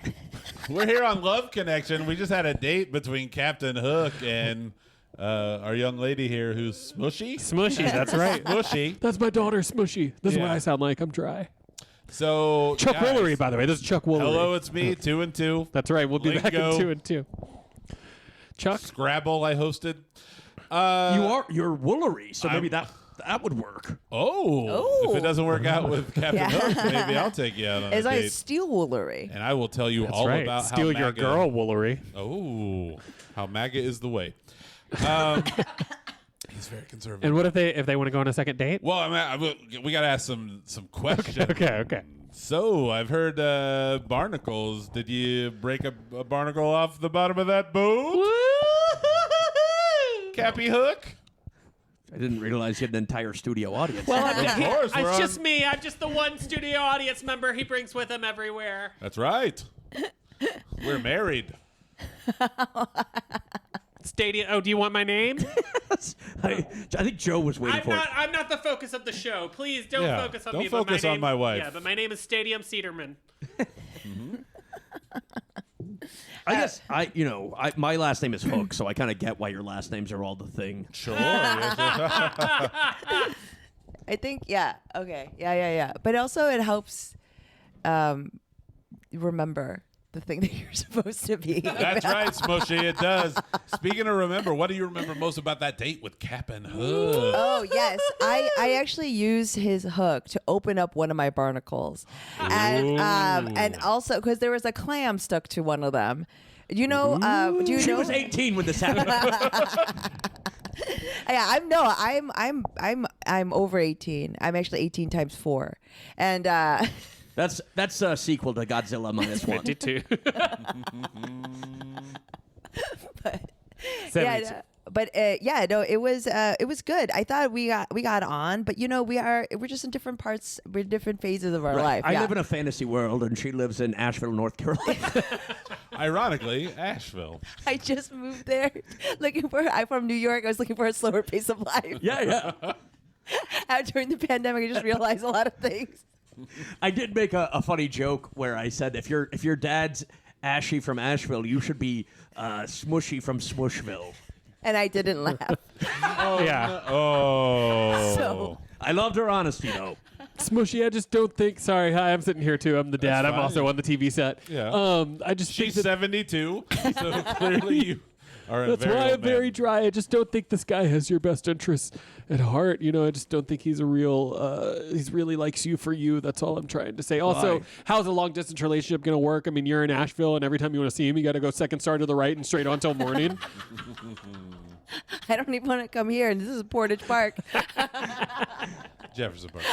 We're here on Love Connection. We just had a date between Captain Hook and our young lady here who's Smushy. Smushy, that's right. Smushy. That's my daughter, Smushy. This is Yeah. what I sound like. I'm dry. So Chuck guys, Woolery, by the way. This is Chuck Woolery. Hello, it's me, 2 and 2. That's right. We'll be back Lingo. in 2 and 2. Chuck? Scrabble I hosted. You're Woolery, so maybe that would work. Oh. If it doesn't work out with Captain Yeah. Hook, maybe I'll take you out on As a I date. steal Woolery. And I will tell you That's all right. about Steal how your MAGA, girl, Woolery. Oh, how MAGA is the way. He's very conservative. And what if they want to go on a second date? Well, we got to ask some questions. Okay. So I've heard barnacles. Did you break a barnacle off the bottom of that boat, Cappy Hook? I didn't realize you had an entire studio audience. Well, Of course, we're it's on- just me. I'm just the one studio audience member he brings with him everywhere. That's right. We're married. Stadium. Oh, do you want my name? I think Joe was waiting for it. I'm not the focus of the show. Please don't Yeah, focus on don't me. but focus on my wife. Yeah, but my name is Stadium Cedarman. I guess my last name is Hook, so I kind of get why your last names are all the thing. Sure. I think, yeah. Okay. Yeah. But also it helps remember the thing that you're supposed to be. That's right, Smushy. It does. Speaking of remember, what do you remember most about that date with Captain Hook? Oh, yes. I actually used his hook to open up one of my barnacles. And also because there was a clam stuck to one of them. You know, do you She know? was 18 when this happened. Yeah, I'm over 18. I'm actually 18 times 4. And That's a sequel to Godzilla -1. 52. but 72. it was good. I thought we got on, but we're just in different parts, we're in different phases of our life. I yeah. live in a fantasy world, and she lives in Asheville, North Carolina. Ironically, Asheville. I just moved there I'm from New York. I was looking for a slower pace of life. yeah. During the pandemic, I just realized a lot of things. I did make a funny joke where I said, if your dad's Ashy from Asheville, you should be Smushy from Smushville. And I didn't laugh. Yeah. Oh. So I loved her honesty, though. Smushy, I just don't think. Sorry, hi, I'm sitting here too. I'm the dad. That's I'm fine. also on the TV set. Yeah. I just She's think that 72, so clearly you are That's very why old I'm very men. dry. I just don't think this guy has your best interests at heart. You know, I just don't think he's a real, he's really likes you for you. That's all I'm trying to say. Also, how's a long distance relationship going to work? I mean, you're in Asheville, and every time you want to see him, you got to go second star to the right and straight on till morning. I don't even want to come here, and this is Portage Park. Jefferson Park.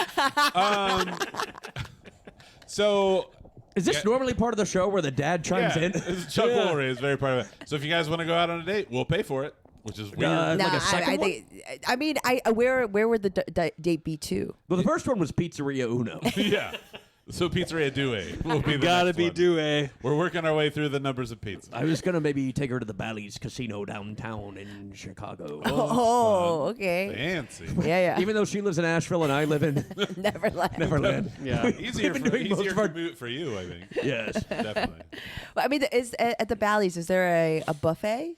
So. Is this normally part of the show where the dad chimes in? Chuck Woolery is very part of it. So if you guys want to go out on a date, we'll pay for it, which is weird. No, like a second I think. I mean, where would the date be to? Well, the first one was Pizzeria Uno. Yeah. So Pizzeria Due will be the Gotta next be one. Due. We're working our way through the numbers of pizza. I was going to maybe take her to the Bally's Casino downtown in Chicago. Oh, okay. Fancy. Yeah. Even though she lives in Asheville and I live in Neverland. Neverland. Yeah. Easier been doing most easier of our- commute for you, I think. Yes. Definitely. Well, I mean, is at the Bally's, is there a buffet?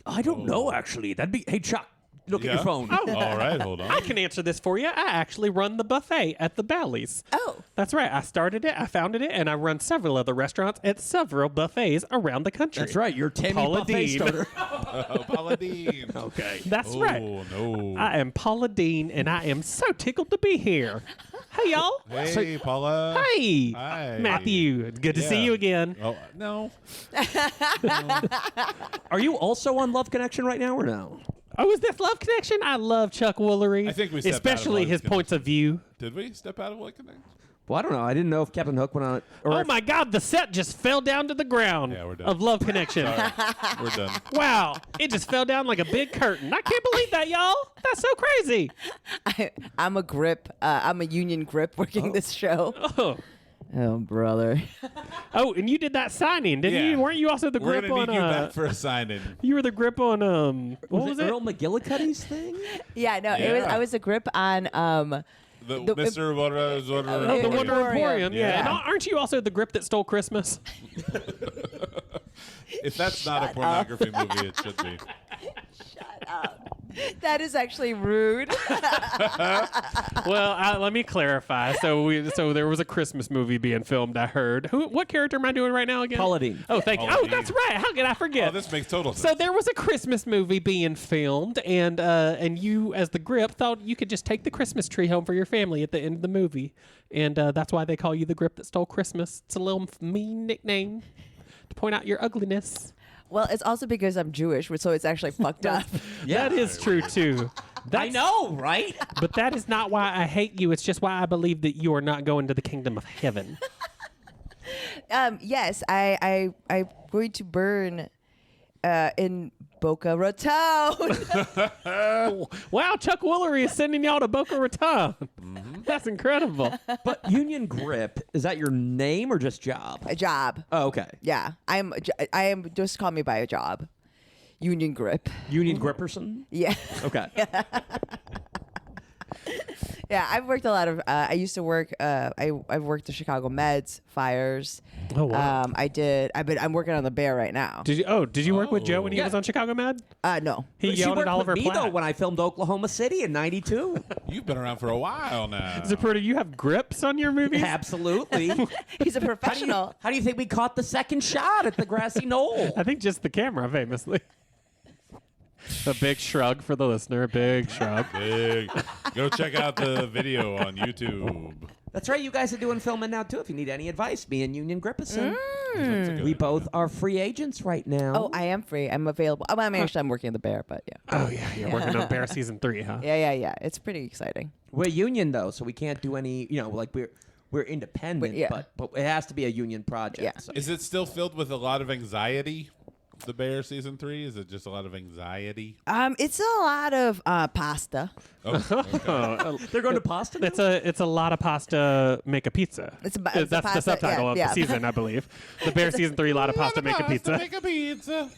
I don't know, actually. That'd be... Hey, Chuck, look at your phone. Oh. All right, hold on. I can answer this for you. I actually run the buffet at the Bally's. Oh. That's right. I started it, I founded it, and I run several other restaurants at several buffets around the country. That's right. You're Tammy Paula Buffet Dean. starter. Oh, Paula Dean. Okay. That's right. Oh, no. I am Paula Dean, and I am so tickled to be here. Hey, y'all. Hey, Paula. Hey. Hi. Matthew. It's good to see Yeah. you again. Oh, no. Are you also on Love Connection right now or no? Oh, is this Love Connection? I love Chuck Woolery. I think we stepped out of especially Love his Connection. points of view. Did we step out of what connect? Well, I don't know. I didn't know if Captain Hook went on it. Or Oh if- my God, the set just fell down to the ground Yeah, we're done. of Love Connection. We're done. Wow, it just fell down like a big curtain. I can't believe that, y'all. That's so crazy. I'm a grip. I'm a union grip working this show. Oh. Oh, brother. Oh, and you did that signing, didn't Yeah. you? Weren't you also the We're grip going on? to need you back for a sign-in. You were the grip on. What was it? Earl McGillicuddy's thing? Yeah, no, it was. Yeah. I was a grip on. The The- Mr. Oh, the Emporium. Wonder Emporium. Yeah. Yeah. And aren't you also the grip that stole Christmas? If that's not a pornography movie, it should be. That is actually rude. Well, let me clarify. So there was a Christmas movie being filmed. I heard. What character am I doing right now again? Paula Dean. Oh, thank you. Paula Oh, Dean. that's right. How could I forget? Oh, this makes total So sense. there was a Christmas movie being filmed, and you, as the grip, thought you could just take the Christmas tree home for your family at the end of the movie, and that's why they call you the grip that stole Christmas. It's a little mean nickname to point out your ugliness. Well, it's also because I'm Jewish, so it's actually fucked up. That is true too. I know, right? But that is not why I hate you. It's just why I believe that you are not going to the kingdom of heaven. Yes, I'm going to burn in Boca Raton. Wow, Chuck Woolery is sending y'all to Boca Raton. That's incredible. But Union Grip, is that your name or just job? A job. Oh, okay. Yeah, I am. Just call me by a job. Union grip. Union Gripperson? Yeah. Okay. Yeah, I've worked a lot of. I used to work. I've worked the Chicago Meds, fires. Oh, wow. I'm working on the Bear right now. Did you work with Joe when he Yeah. was on Chicago Med? No. He She yelled worked at Oliver with me, Platt. though, when I filmed Oklahoma City in 92. You've been around for a while now. Zapruder, you have grips on your movies? Absolutely. He's a professional. How do you think we caught the second shot at the grassy knoll? I think just the camera, famously. A big shrug for the listener. A big shrug. Big. Go check out the video on YouTube. That's right. You guys are doing filming now, too. If you need any advice, me and Union Gripperson. That's a good We idea. both are free agents right now. Oh, I am free. I'm available. I mean, actually, I'm working on the Bear, but yeah. Oh, yeah. You're working on Bear Season 3, huh? Yeah. It's pretty exciting. We're union, though, so we can't do any, like we're independent, yeah. but it has to be a union project. Yeah. So. Is it still filled with a lot of anxiety? The Bear season 3? Is it just a lot of anxiety? It's a lot of pasta. Oh, okay. They're going to pasta? It's a lot of pasta, make a pizza. It's a That's the pasta, subtitle yeah, of yeah. the season, I believe. The Bear Season 3, a lot of pasta, make a pizza. Make a pizza.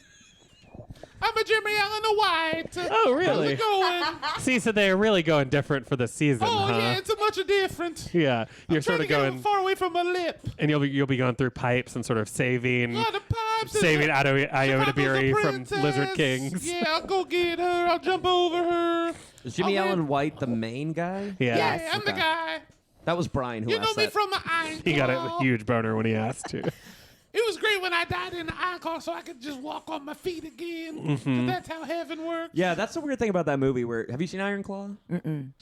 I'm a Jimmy Allen the White. Oh, really? How's it going? See, so they're really going different for this season, Oh, huh? yeah, it's a much different. Yeah, you're I'm sort trying of to get going, far away from my lip. and you'll be going through pipes and sort of saving Oh, the pipes. saving Iota Chicago's Berry a from princess. Lizard Kings. Yeah, I'll go get her. I'll jump over her. Is Jimmy I'll Allen White the main guy? Yeah. Yes. Yeah, I'm the Okay. guy. That was Brian who You know asked me that. from my eye. He got a huge boner when he asked to. It was great when I died in the icon so I could just walk on my feet again. 'Cause that's how heaven works. Yeah, that's the weird thing about that movie. Where have you seen Iron Claw?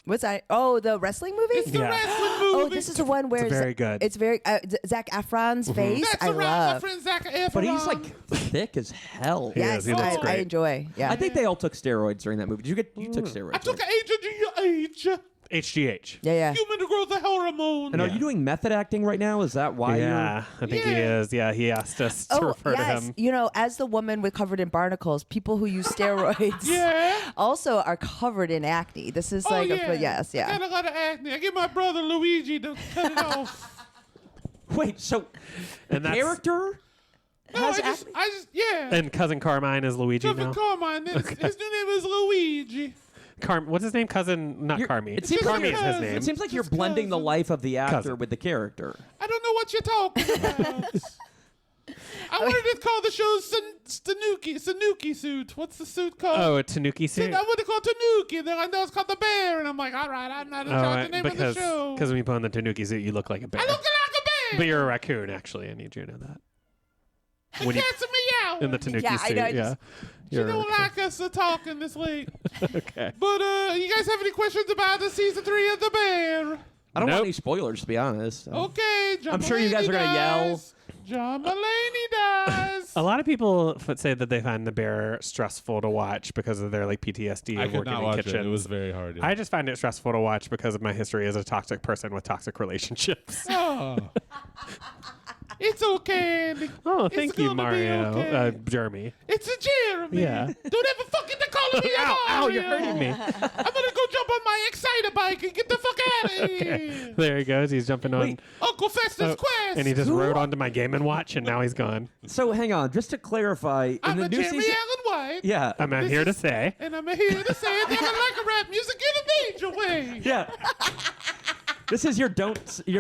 What's that? Oh, the wrestling movie? It's the Yeah. wrestling movie. Oh, this is the one where It's very good. It's very Zac Efron's face. That's I right, my love. friend Zac Efron. But he's like thick as hell. He Yes, is. He looks I great. enjoy. Yeah. I think they all took steroids during that movie. You took steroids. I took right? HGH. HGH. yeah. Human growth hormone. And are you doing method acting right now? Is that why Yeah, I think he Yeah. is. Yeah, he asked us to Oh, refer to yes. him. You know, as the woman with covered in barnacles, people who use steroids Yeah. also are covered in acne. This is like, yes, I yeah. got a lot of acne. I get my brother Luigi to cut it off. you're... Wait, so And that's- character No, has I just, acne? yeah. And cousin Carmine is Luigi Cousin now. Carmine. His new name is Luigi. What's his name? Cousin, not You're- Carmi. it seems Carmi like- is his name. It seems like you're Just blending the cousin. life of the actor Cousin. with the character. I don't know what you're talking about. I wanted to call the show Sanuki suit. What's the suit called? Oh, a Tanuki suit. I wanted to call it Tanuki. Then I know it's called the bear, and I'm like, all right, I'm not in charge of the name of the show. Because when you put on the Tanuki suit, you look like a bear. I look like a bear. But you're a raccoon, actually. I need you to know that. When you, Cats meow. in the Tanuki Yeah, I suit, know, yeah. She You're a don't raccoon. like us talking this late. Okay. But you guys have any questions about the season 3 of the bear? I don't Nope. want any spoilers, to be honest. Okay, John I'm sure you guys are gonna yell. dies. John Mulaney dies. A lot of people say that they find the bear stressful to watch because of their like PTSD I of could working not in watch kitchens. it. It was very hard. I just find it stressful to watch because of my history as a toxic person with toxic relationships. Oh. It's okay, Andy. Oh, It's thank you, gonna be Mario. okay. Jeremy. It's a Jeremy. Yeah. Don't ever fucking call me Ow, ow, Mario. you're hurting me. I'm gonna go jump on my Exciter bike and get the fuck out of here. There he goes. He's jumping on. Wait. Uncle Festus Oh, Quest. and he just rode onto my Game & Watch, and now he's gone. So hang on, just to clarify, in I'm the a new Jeremy season, Allen White. yeah, I'm This here to is- say. And I'm here to say that I like rap music in a major way. yeah. This is your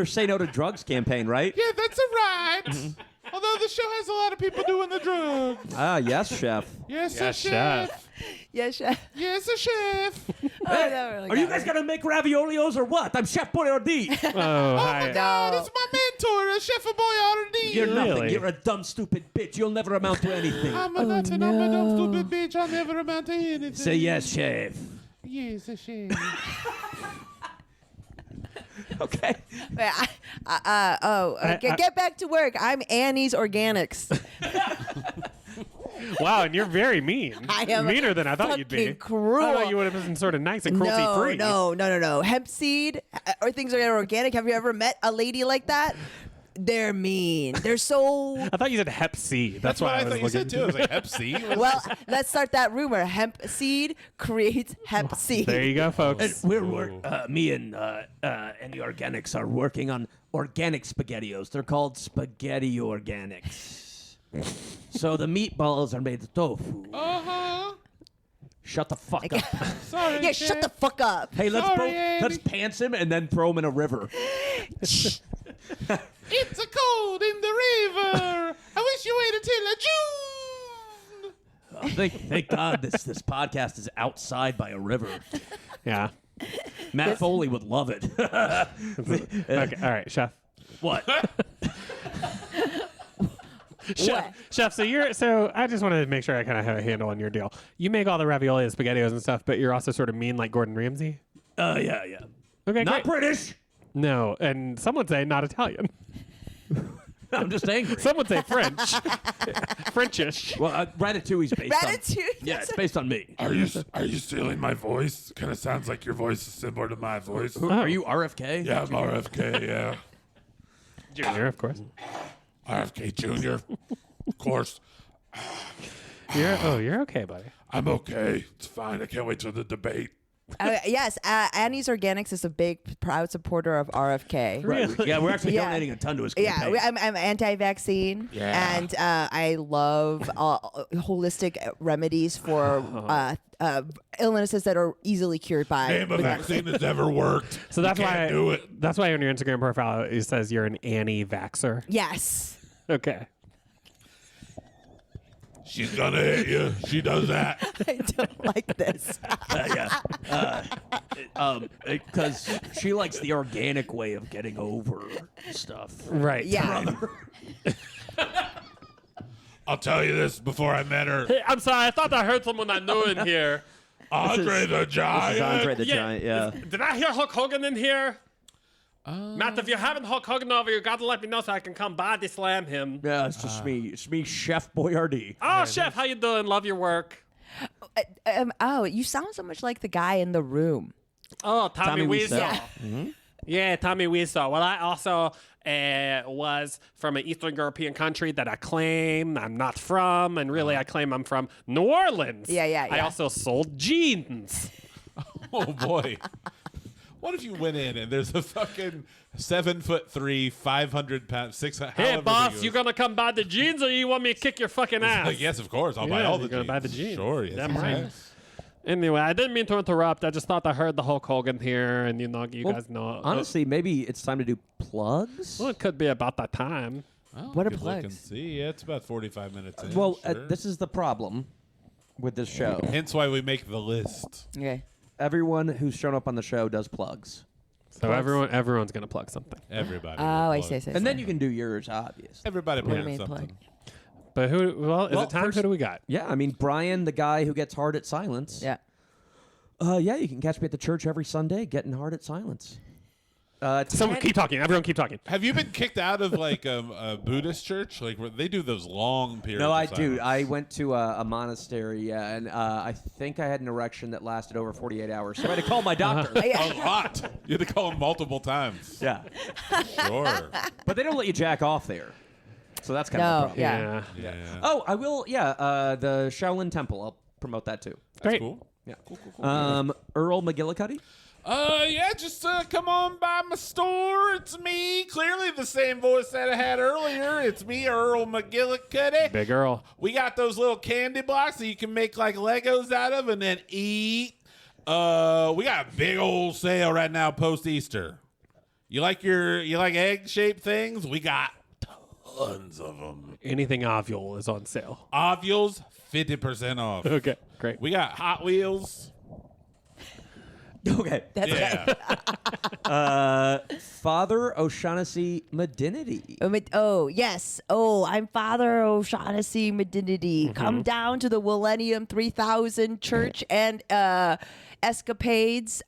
say no to drugs campaign, right? Yeah, that's a right. Although the show has a lot of people doing the drugs. Ah, yes, chef. Yes, Yes, a chef. chef. Yeah, chef. Yes, a chef. Oh, that really Are you got guys me. gonna make raviolios or what? I'm Chef Boyardee. Oh, Oh hi. my God, No. it's my mentor, Chef Boyardee. You're nothing. Really? You're a dumb, stupid bitch. You'll never amount to anything. I'm a nut and I'm a dumb stupid bitch. I'll never amount to anything. Say yes, chef. Yes, a chef. Okay. Get back to work. I'm Annie's Organics. Wow, and you're very mean. I am Meaner than I thought you'd be. fucking cruel. I thought you would have been sort of nice and cruelty-free. No. Hemp seed or things that are organic. Have you ever met a lady like that? They're mean. They're so. I thought you said Hep C. That's, what why I I was thought you looking. said too. I was like, Hep C? Well, let's start that rumor. Hemp seed creates hemp seed. There you go, folks. Me and the organics are working on organic SpaghettiOs. They're called spaghetti organics. So the meatballs are made of tofu. Uh-huh. Shut the fuck up. Sorry, Yeah, chef. shut the fuck up. Hey, let's Sorry, Andy. let's pants him and then throw him in a river. It's a cold in the river. I wish you waited till June. Thank God this podcast is outside by a river. Yeah. Matt Foley would love it. Okay. All right, chef. What? Chef, so I just wanted to make sure I kind of have a handle on your deal. You make all the ravioli and SpaghettiOs and stuff, but you're also sort of mean like Gordon Ramsay? Yeah. Okay, Not great. British. No, and some would say not Italian. I'm just angry. Some would say French. Frenchish. Well, Ratatouille's based on. Ratatouille. Yeah, it's based on me. Are you stealing my voice? Kind of sounds like your voice is similar to my voice. Are you RFK? Yeah, I'm RFK, yeah. Junior, of course. RFK Jr. Of course. You're okay, buddy. I'm okay. It's fine. I can't wait till the debate. Yes, Annie's Organics is a big, proud supporter of RFK. Right. Yeah, we're actually Yeah. donating a ton to his Yeah, campaign. I'm anti-vaccine, Yeah. and I love holistic remedies for illnesses that are easily cured by. Name a vaccine that's ever worked. So that's You why can't do it. That's why on your Instagram profile it says you're an Annie-vaxxer. Yes. Okay. She's gonna hit you. She does that. I don't like this. Because she likes the organic way of getting over stuff. Right. Yeah. I'll tell you this before I met her. Hey, I'm sorry. I thought I heard someone I knew in here. Andre the Giant. This is Andre the Giant, yeah. Did I hear Hulk Hogan in here? Matt, if you're having Hulk Hogan over, you got to let me know so I can come body slam him. Yeah, it's just me. It's me, Chef Boyardee. Oh, Chef, how you doing? Love your work. You sound so much like the guy in The Room. Oh, Tommy Wiseau. Yeah. Yeah, Tommy Wiseau. Well, I also was from an Eastern European country that I claim I'm not from, and really I claim I'm from New Orleans. Yeah. I also sold jeans. Oh boy. What if you went in and there's a fucking 7'3", 500 pound, 600. Hey, boss, you gonna come buy the jeans, or you want me to kick your fucking ass? Like, yes, of course. I'll buy all the you're gonna jeans. buy the jeans. Sure, yes. Damn right. yes. Anyway, I didn't mean to interrupt. I just thought I heard the Hulk Hogan here, and you guys know. Honestly, maybe it's time to do plugs. Well, it could be about that time. Well, What are good look and plugs? see. Yeah, it's about 45 minutes in. Well, sure. this is the problem with this show. Hence why we make the list. Okay. Everyone who's shown up on the show does plugs. So everyone's gonna plug something. Everybody. Oh, will I plug. see. And then you can do yours, obvious. Everybody What do you plans mean something. plug? But who? Well, is Well, it time? first- Who do we got? Yeah, I mean, Brian, the guy who gets hard at silence. Yeah. Yeah, you can catch me at the church every Sunday getting hard at silence. Someone keep talking. Everyone keep talking. Have you been kicked out of like a Buddhist church? Like where they do those long periods. No, of I do. silence. I went to a monastery, yeah, and I think I had an erection that lasted over 48 hours. So I had to call my doctor. A lot. You had to call them multiple times. Yeah. Sure. But they don't let you jack off there. So that's kind of a No, problem. yeah. Yeah. Oh, I will, yeah, the Shaolin Temple. I'll promote that too. That's Great. cool. Yeah. Cool. Earl McGillicuddy? Yeah, just come on by my store. It's me. Clearly the same voice that I had earlier. It's me, Earl McGillicuddy. Big Earl. We got those little candy blocks that you can make like Legos out of and then eat. We got a big old sale right now post Easter. You like egg-shaped things? We got tons of them. Anything ovule is on sale. Ovules, 50% off. Okay, great. We got Hot Wheels. Okay. That's Yeah. Father O'Shaughnessy Medinity. Oh, yes. Oh, I'm Father O'Shaughnessy Medinity. Come down to the Millennium 3000 Church and escapades.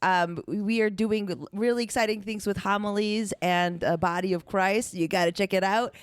We are doing really exciting things with homilies and Body of Christ. You got to check it out.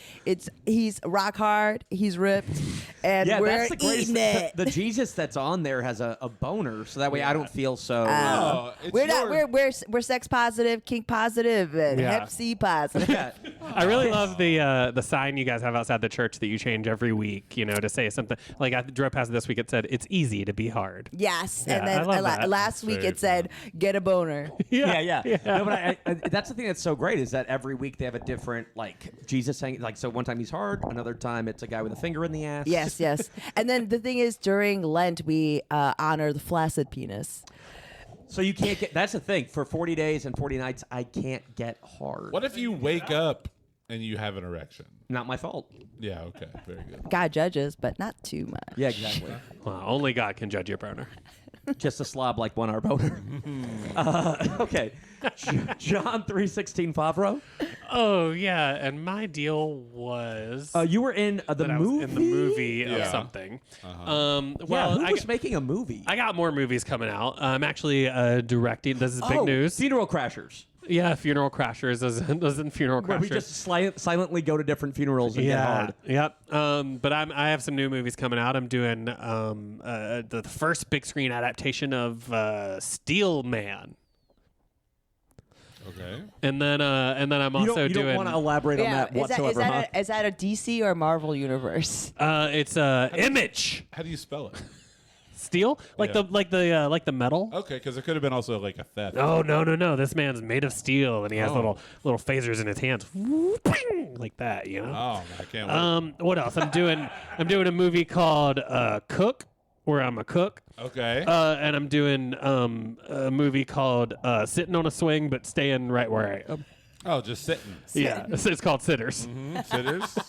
He's rock hard. He's ripped. And Yeah, we're that's the greatest. eating it. The Jesus that's on there has a boner, so that way I don't feel so. Oh, it's We're not. your- We're sex positive, kink positive, and Yeah. Hep C positive. Yeah. I really love the sign you guys have outside the church that you change every week, to say something. Like I drove past it this week, it said, "It's easy to be hard." Yes, Yeah, and then I love that. last week very it said, "Get a boner." Yeah. No, but that's the thing that's so great is that every week they have a different Jesus hanging. So one time he's hard, another time it's a guy with a finger in the ass. Yes. And then the thing is, during Lent we honor the flaccid penis. So you can't get. That's the thing. For 40 days and 40 nights, I can't get hard. What if you wake up and you have an erection? Not my fault. Yeah, okay. Very good. God judges, but not too much. Yeah, exactly. Well, only God can judge your boner. Just a slob like 1 hour boner. Okay. John 3:16 Favreau. Oh yeah, and my deal was You were in the that I movie. was in the movie of Yeah. something. Yeah, Well, who was making a movie? I got more movies coming out. I'm actually directing. This is big news. Funeral Crashers. Yeah, Funeral Crashers is in Funeral Where Crashers. we just silently go to different funerals and get hard. Yep. But I have some new movies coming out. I'm doing the first big screen adaptation of Steel Man. Okay. And then I'm You also don't doing want to elaborate on Yeah, that whatsoever, huh? is that a DC or Marvel universe? it's Image. How do you spell it? Steel? Like Yeah. the metal? Okay, because it could have been also like a theft. Oh no! This man's made of steel, and he has little phasers in his hands, like that. Oh, man, I can't wait. What else? I'm doing a movie called Cook, where I'm a cook. Okay. And I'm doing a movie called Sitting on a Swing, but staying right where I am. Oh, just sitting. Yeah, it's called Sitters. Sitters.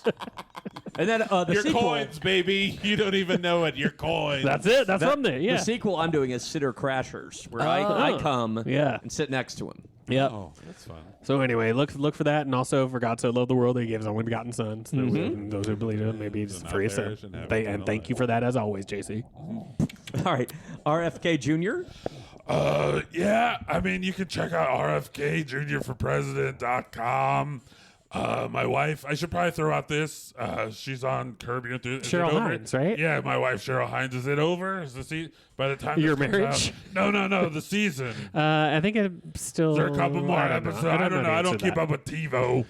And then the Your sequel. coins, baby. You don't even know it. Your coins. That's it. That's from there. Yeah. The sequel I'm doing is Sitter Crashers, where I come Yeah. and sit next to him. Yep. Oh, that's fun. So anyway, look for that, and also for God so loved the world that He gave His only begotten Son. So those who believe in Him, maybe it's not free. So perish and have and eternal thank you for that as always, JC. All right. RFK Jr. Yeah, I mean, you can check out RFKJrforPresident.com. My wife, I should probably throw out this. She's on Curb Your Enthusiasm. Cheryl Hines, right? Yeah, my wife, Cheryl Hines. Is it over? Is the by the time Your this comes marriage? out- No, the season. I think it's still. Is there a couple more I don't know. episodes? I don't know. I don't keep that. up with TiVo.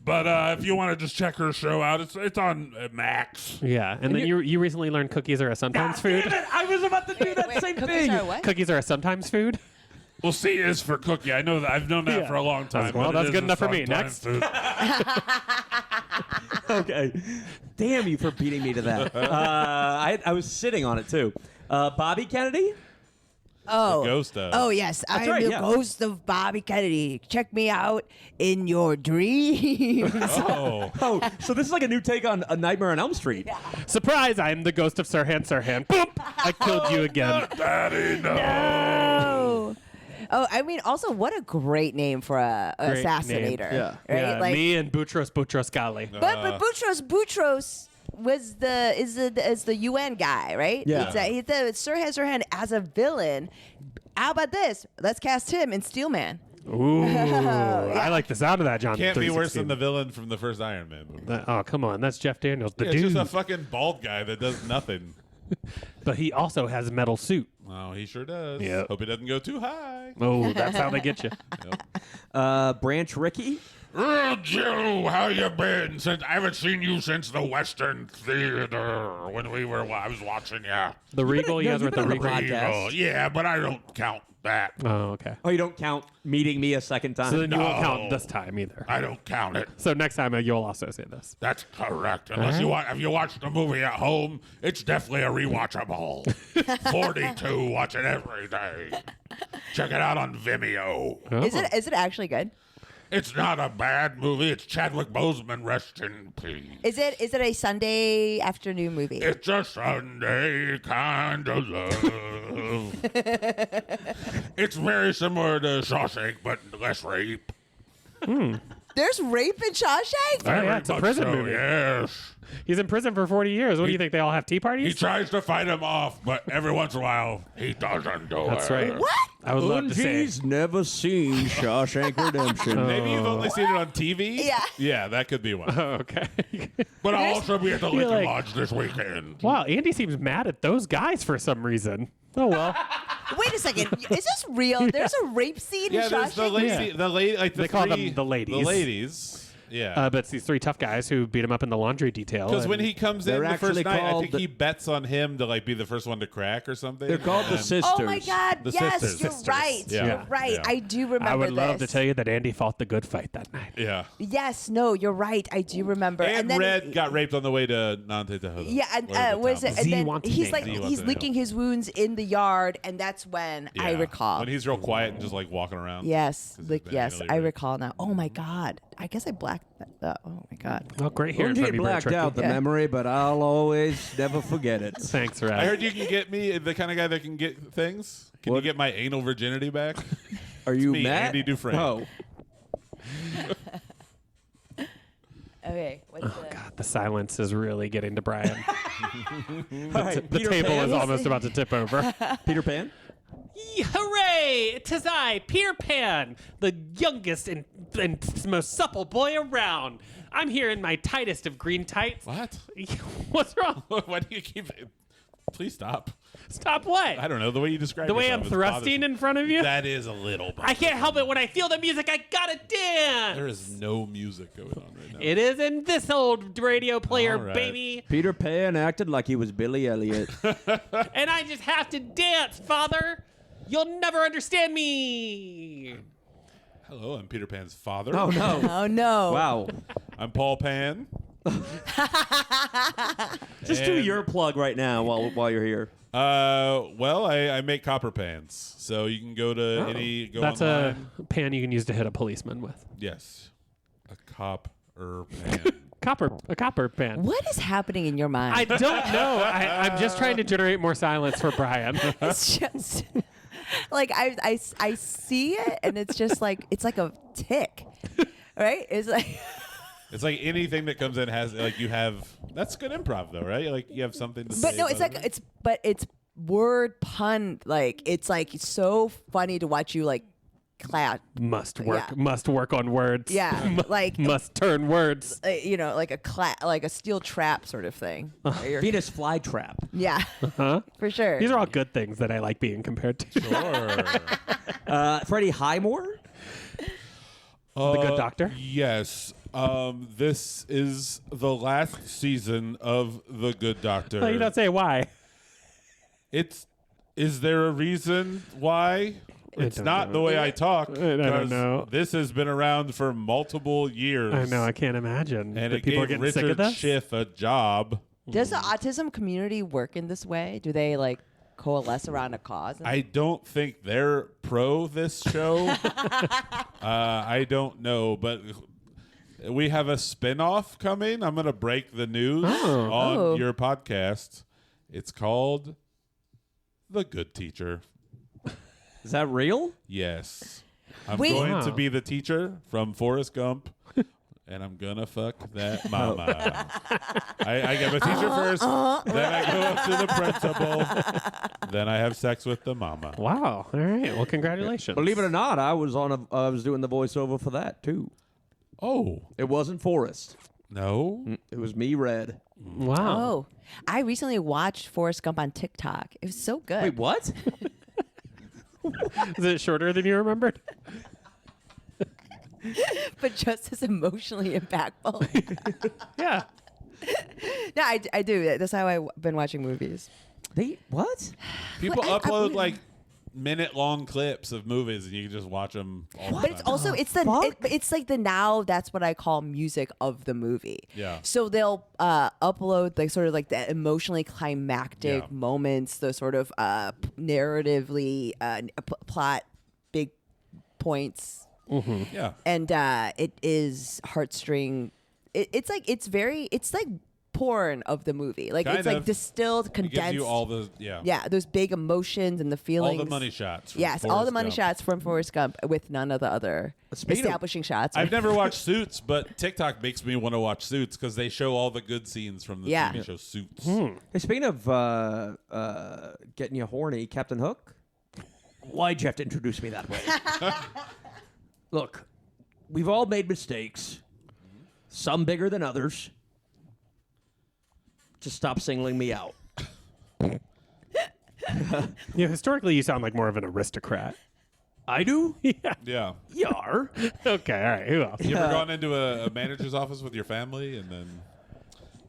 But if you want to just check her show out, it's on Max. Yeah, and then you recently learned cookies are a sometimes food. Damn it! I was about to do that Wait, same cookies thing. are what? Cookies are a sometimes food. Well, C is for cookie. I know that. I've known that Yeah. for a long time. Well, but it that's is good a enough for me. sometimes Next. food. Okay. Damn you for beating me to that. I was sitting on it too. Bobby Kennedy. Oh, ghost of. Oh yes, I'm right, the yeah. ghost of Bobby Kennedy. Check me out in your dreams. Oh. Oh, so this is like a new take on A Nightmare on Elm Street. Surprise! I'm the ghost of Sirhan. Boop! I killed you again. Daddy, no. No. Oh, I mean, also, what a great name for a Great assassinator. name. Yeah. Right? Yeah, Like, me and Boutros Ghali. but Boutros was the UN guy, right? Yeah. He's the Sirhan as a villain. How about this? Let's cast him in Steelman. Ooh, I like the sound of that, John. Can't be worse 316. than the villain from the first Iron Man movie. Oh, come on. That's Jeff Daniels, the Yeah, it's dude. just a fucking bald guy that does nothing. But he also has a metal suit. Oh, he sure does. Yep. Hope he doesn't go too high. Oh, that's how they get you. Yep. Branch Rickey. Oh, Joe, how you been? Since I haven't seen you since the Western Theater when I was watching you. The Regal, you guys were at the you've been on Regal. the podcast. Yeah, but I don't count that. Oh, okay. Oh, you don't count meeting me a second time. So then you won't No. count this time either. I don't count it. So next time you'll also say this. That's correct. Unless if you watch the movie at home, it's definitely a rewatchable. 42, watch it every day. Check it out on Vimeo. Oh. Is it actually good? It's not a bad movie. It's Chadwick Boseman, rest in peace. Is it a Sunday afternoon movie? It's a Sunday kind of love. It's very similar to Shawshank, but less rape. There's rape in Shawshank? Oh, yeah, it's a Very much prison so, movie. Yes. He's in prison for 40 years. What do you think? They all have tea He parties? tries to fight him off, but every once in a while, he doesn't do That's it. right. What? I would love to say. Unji's never seen Shawshank Redemption. Maybe you've only seen it on TV? Yeah. Yeah, that could be one. Oh, okay. But I'll also be at the Lincoln like- Lodge this weekend. Wow, Andy seems mad at those guys for some reason. Oh, well. Wait a second. Is this real? There's a rape scene Yeah, in there's the Shawshank? lady, Yeah. the lady, like the They call three- them the ladies. The ladies. Yeah. But it's these three tough guys who beat him up in the laundry detail. Because and- when he comes in They're the first actually night, I called think the- he bets on him to like be the first one to crack or something. They're called the And- Sisters. Oh my God! The Yes, sisters. you're Sisters. right. Yeah. You're right. Yeah. I do remember I would love to this. tell you that Andy fought the good fight that night. Yeah. Yes, no, you're right. I do remember. And then Red got raped on the way to Nante Tahoe. Yeah, and Whatever the was town it? And then Wanted he's Name. like Z he's Wanted licking his wounds in the yard, and that's when I Yeah. recall. When he's real quiet and just like walking around. Yes, 'Cause he's like been yes, anally I raped. recall now. Oh my God! I guess I blacked that. Oh my God! Oh, great hearing from Unji you, blacked Branch out the Yeah. memory, but I'll always never forget it. Thanks, I Red. heard you can get me the kind of guy that can get things. Can What? you get my anal virginity back? Are you me, Matt? Andy Dufresne. Oh. Okay, what's Oh, God, the silence is really getting to Brian. All right, The Peter table Pan? is almost about to tip over. Peter Pan? Hooray! 'Tis I, Peter Pan, the youngest and most supple boy around. I'm here in my tightest of green tights. What? What's wrong? Why do you keep it? Please stop. Stop what? I don't know. The way you describe The way I'm yourself is thrusting bothersome. in front of you? That is a little. I can't help it. When I feel the music, I gotta dance. There is no music going on right now. It is in this old radio player, All right. baby. Peter Pan acted like he was Billy Elliot. And I just have to dance, Father. You'll never understand me. Hello, I'm Peter Pan's father. Oh, no. Oh no! Wow. I'm Paul Pan. Just do And- your plug right now while you're here. Well, I make copper pans, so you can go to any. Go That's online. a pan you can use to hit a policeman with. Yes, a copper pan. A copper pan. What is happening in your mind? I don't know. I'm just trying to generate more silence for Brian. It's just. like I see it, and it's just like it's like a tick, right? It's like. It's like anything that comes in has like you have. That's good improv though, right? Like you have something to say. But no, it's like it's word pun. Like it's like so funny to watch you like clap. Must work on words. Yeah, like must turn words. Like a steel trap sort of thing. Venus flytrap. Yeah, for sure. These are all good things that I like being compared to. Sure. Freddie Highmore. The Good Doctor. Yes. This is the last season of The Good Doctor. Oh, you don't say why. Is there a reason why? It's don't not know. the way I talk. I don't 'cause know. This has been around for multiple years. I know. I can't imagine. And that it people are gave getting sick of Richard this. Schiff a job. Does the autism community work in this way? Do they like coalesce around a cause? I don't think they're pro this show. I don't know, but we have a spinoff coming. I'm going to break the news on your podcast. It's called The Good Teacher. Is that real? Yes. I'm Wait. going Wow. to be the teacher from Forrest Gump. And I'm gonna fuck that mama. I get a teacher first, then I go up to the principal, then I have sex with the mama. Wow. All right. Well, congratulations. Believe it or not, I was doing the voiceover for that too. Oh It wasn't Forrest. no! It was me, Red. Wow. Oh, I recently watched Forrest Gump on TikTok. It was so good. Wait, what? Is it shorter than you remembered? But just as emotionally impactful. Yeah. No, I do. That's how I've been watching movies. What? People Well, upload like minute-long clips of movies, and you can just watch them. All the But it's time. also it's like the now that's what I call music of the movie. Yeah. So they'll upload like sort of like the emotionally climactic Yeah. moments, the sort of narratively plot big points, yeah. and it is heartstring. It's like porn of the movie. Like Kind it's like of. distilled, It gives condensed. you all the those big emotions and the feelings. all the money shots. from Yes, all Forrest the money Gump. shots from Forrest Gump with none of the other Speaking of- establishing shots. I've never watched Suits, but TikTok makes me want to watch Suits because they show all the good scenes from the Yeah. TV show Suits. Hey, speaking of getting you horny, Captain Hook, why'd you have to introduce me that way? Look, we've all made mistakes, some bigger than others. Just stop singling me out. Yeah. Historically, you sound like more of an aristocrat. I do? Yeah. Yeah. Yar. Okay. All right. Who else? You ever gone into a manager's office with your family and then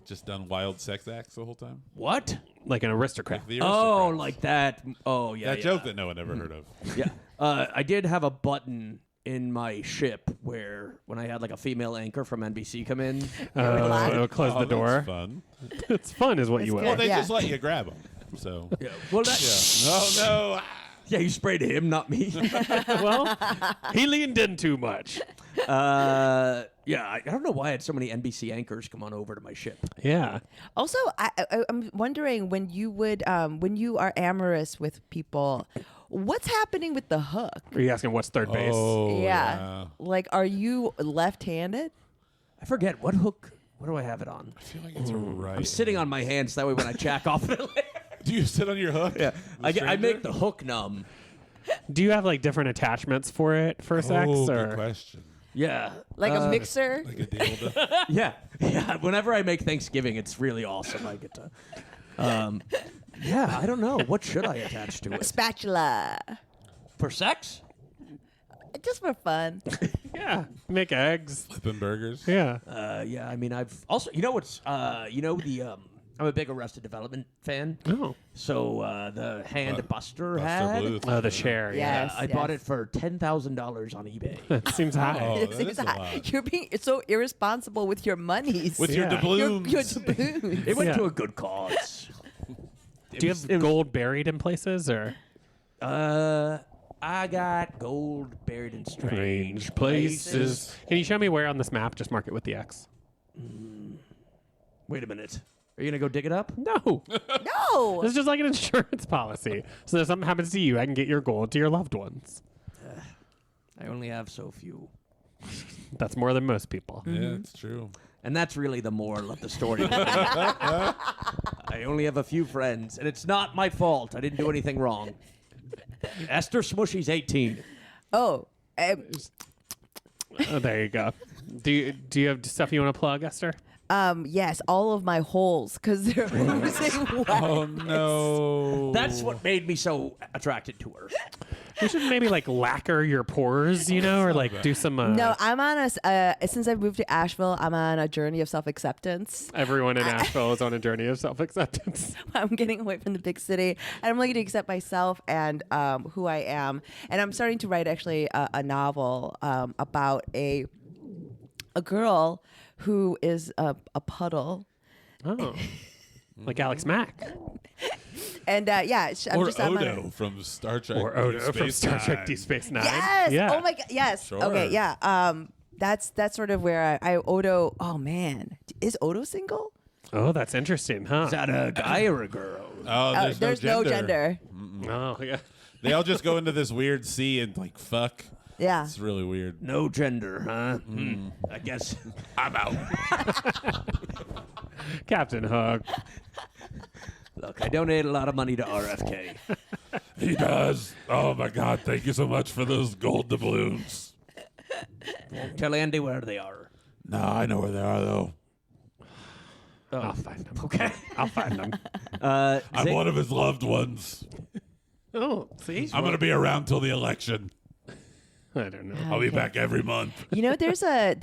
just done wild sex acts the whole time? What? Like an aristocrat. The Oh, aristocrats. like that. Oh, yeah. that yeah. joke that no one ever heard of. Yeah. I did have a button in my ship where when I had like a female anchor from NBC come in. So close the Oh, door. that's fun. It's fun, is what you will. Well, they Yeah. just let you grab them. So. Yeah. Well, that, Oh no! yeah, you sprayed him, not me. Well, he leaned in too much. Yeah, I don't know why I had so many NBC anchors come on over to my ship. Yeah. Also, I'm wondering when you are amorous with people, what's happening with the hook? Are you asking what's third base? Oh yeah. Like, are you left-handed? I forget what hook. What do I have it on? I feel like it's right. I'm sitting on my hands. That way, when I jack off, Do you sit on your hook? yeah, I stranger? make the hook numb. Do you have like different attachments for it for sex? Oh, or good question. Yeah, Like a mixer? Like a dildo. yeah, yeah. Whenever I make Thanksgiving, it's really awesome. I get to. Yeah, I don't know. What should I attach to it? Spatula. For sex? Just for fun. Yeah. Make eggs. Flipping burgers. Yeah. Yeah. I mean, I've also. You know what's? I'm a big Arrested Development fan. Oh. So the hand Buster Buster had. Bluth. Oh, the chair. Yeah. Yes. I bought it for $10,000 on eBay. That seems high. Oh, It that seems is a hot. lot. You're being so irresponsible with your monies. With your Yeah. doubloons. your doubloons. It went Yeah. to a good cause. Do you have gold buried in places or I got gold buried in strange places? Can you show me where on this map? Just mark it with the X. Wait a minute. Are you gonna go dig it up? No. No. It's just like an insurance policy. So if something happens to you, I can get your gold to your loved ones. I only have so few. That's more than most people. Yeah, it's true. And that's really the moral of the story. I only have a few friends, and it's not my fault. I didn't do anything wrong. Esther Smushy's 18. Oh. Oh, there you go. Do you have stuff you want to plug, Esther? Yes, all of my holes because they're losing weight. Oh no. That's what made me so attracted to her. You should maybe like lacquer your pores, or like do some. No, I'm on since I moved to Asheville, I'm on a journey of self-acceptance. Everyone in Asheville is on a journey of self-acceptance. I'm getting away from the big city, and I'm looking to accept myself and who I am. And I'm starting to write actually a novel about a girl who is a puddle. Oh, like Alex Mack. And I'm Or just on Odo from Star Trek. Or Odo Deep from Space Star Trek Nine. Deep Space Nine. Yes. Yeah. Oh my god. Yes. Sure. Okay. Yeah. That's sort of where I Odo. Oh man, is Odo single? Oh, that's interesting, huh? Is that a guy or a girl? Oh, There's no gender. Oh, yeah. They all just go into this weird sea and like fuck. Yeah. It's really weird. No gender, huh? I guess I'm out. Captain Hook. Look, I donate a lot of money to RFK. He does. Oh my God! Thank you so much for those gold doubloons. Tell Andy where they are. No, I know where they are though. I'll find them. Okay. I'll find them. I'm one of his loved ones. Oh, see? I'm gonna be around till the election. I don't know. I'll be back every month. There's a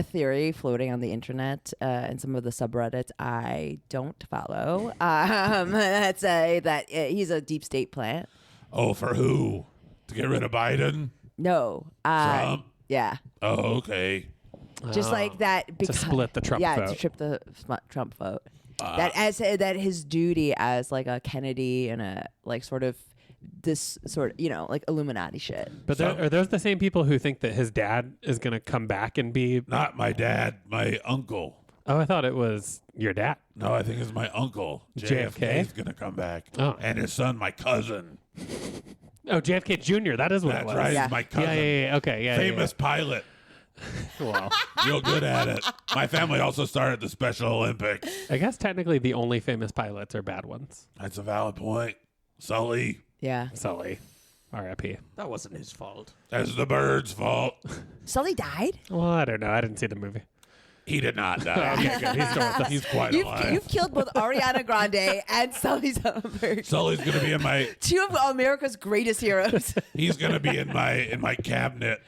theory floating on the internet and some of the subreddits I don't follow that say that he's a deep state plant. Oh, for who? To get rid of Biden? No. Trump? Yeah. Oh, okay. Just like that. To split the Trump yeah, vote. to trip the Trump vote. That his duty as like a Kennedy and a like sort of this sort of, like Illuminati shit. But are those the same people who think that his dad is going to come back and be... Not my dad, my uncle. Oh, I thought it was your dad. No, I think it's my uncle. JFK? is gonna come back. Oh. And his son, my cousin. Oh, JFK Jr. That is what That's it was. right. Yeah. He's my cousin. Yeah. Okay, yeah. Famous pilot. Well, Real good at it. My family also started the Special Olympics. I guess technically the only famous pilots are bad ones. That's a valid point. Sully. Yeah. Sully. R.I.P. That wasn't his fault. That's the bird's fault. Sully died? Well, I don't know. I didn't see the movie. He did not die. Okay, good. He's still with us. He's quite alive. You've killed both Ariana Grande and Sully Sullenberg. Sully's gonna be in my. Two of America's greatest heroes. He's gonna be in my cabinet.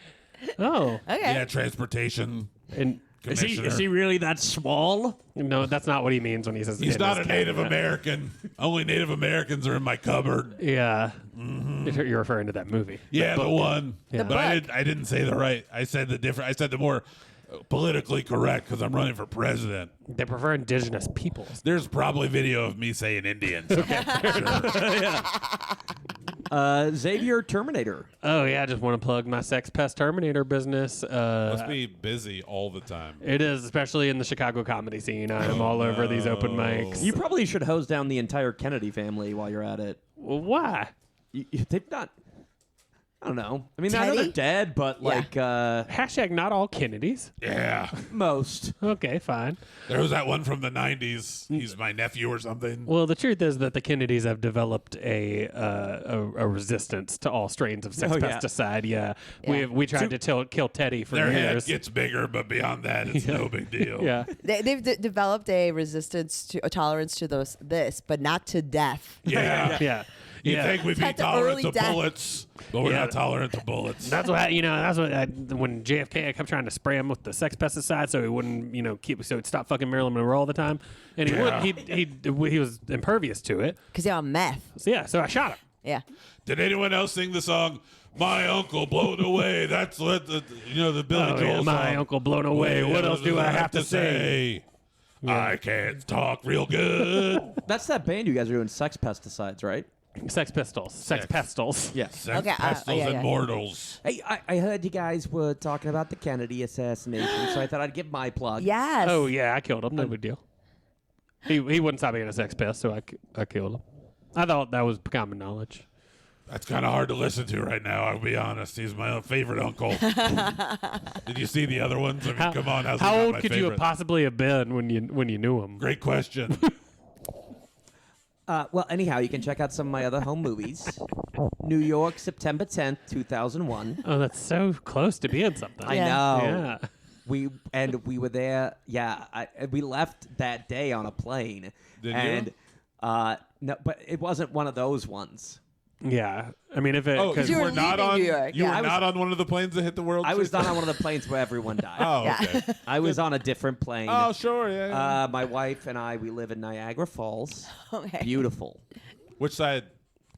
Oh. Okay. Yeah, transportation And commissioner. Is he really that small? no, that's not what he means when he says He's in not his a Native cabinet. American. Only Native Americans are in my cupboard. Yeah. You're referring to that movie. Yeah, the one. Yeah. But I didn't say the right. I said the different. I said the more politically correct because I'm running for president. They prefer indigenous peoples. There's probably video of me saying Indian. Xavier Terminator. Oh, yeah. I just want to plug my Sex Pest Terminator business. Must be busy all the time. It is, especially in the Chicago comedy scene. I'm all over these open mics. You probably should hose down the entire Kennedy family while you're at it. Well, why? They've not. I don't know. I mean, I know Teddy? they're dead, but Yeah. like Hashtag not all Kennedys. Yeah. most. Okay, fine. There was that one from the 90s. He's my nephew or something. Well, the truth is that the Kennedys have developed a resistance to all strains of sex Oh, yeah. pesticide. Yeah, Yeah. we tried to kill Teddy for Their head years. gets bigger, but beyond that, it's no big deal. Yeah, They've developed a resistance to a tolerance to this, but not to death. Yeah. yeah. You Yeah. think we'd be At the tolerant early to death. bullets, but we're Yeah. not tolerant to bullets. That's what when JFK I kept trying to spray him with the sex pesticide so he wouldn't so he'd stop fucking Marilyn Monroe all the time, and he Yeah. he was impervious to it. Because they're on meth. So I shot him. Yeah. Did anyone else sing the song "My Uncle Blown Away"? That's what the Billy Joel my song. uncle blown away. What else do I have to say? I can't talk real good. That's that band you guys are doing, Sex Pesticides, right? Sex pistols. Sex pistols. Yes. Sex Okay, Pistols yeah, and yeah. Mortals. Hey, I heard you guys were talking about the Kennedy assassination, so I thought I'd give my plug. Yes. Oh yeah, I killed him. No big deal. He wouldn't stop being a sex pest, so I killed him. I thought that was common knowledge. That's kind of hard to listen to right now. I'll be honest. He's my favorite uncle. Did you see the other ones? I mean, come on. How old could you have possibly have been when you knew him? Great question. Well, anyhow, you can check out some of my other home movies. New York, September 10th, 2001. Oh, that's so close to being something. I Yeah. know. Yeah. We were there. Yeah, we left that day on a plane. Did and, you? No, but it wasn't one of those ones. Yeah. I mean, if it. Oh, 'cause- because you you were were not leaving on. New York, You yeah. were I was- not on one of the planes that hit the world. I was Trade not on one of the planes where everyone died. Oh, Yeah. okay. I was on a different plane. Oh, sure. Yeah. My wife and I, we live in Niagara Falls. Okay. Beautiful. Which side?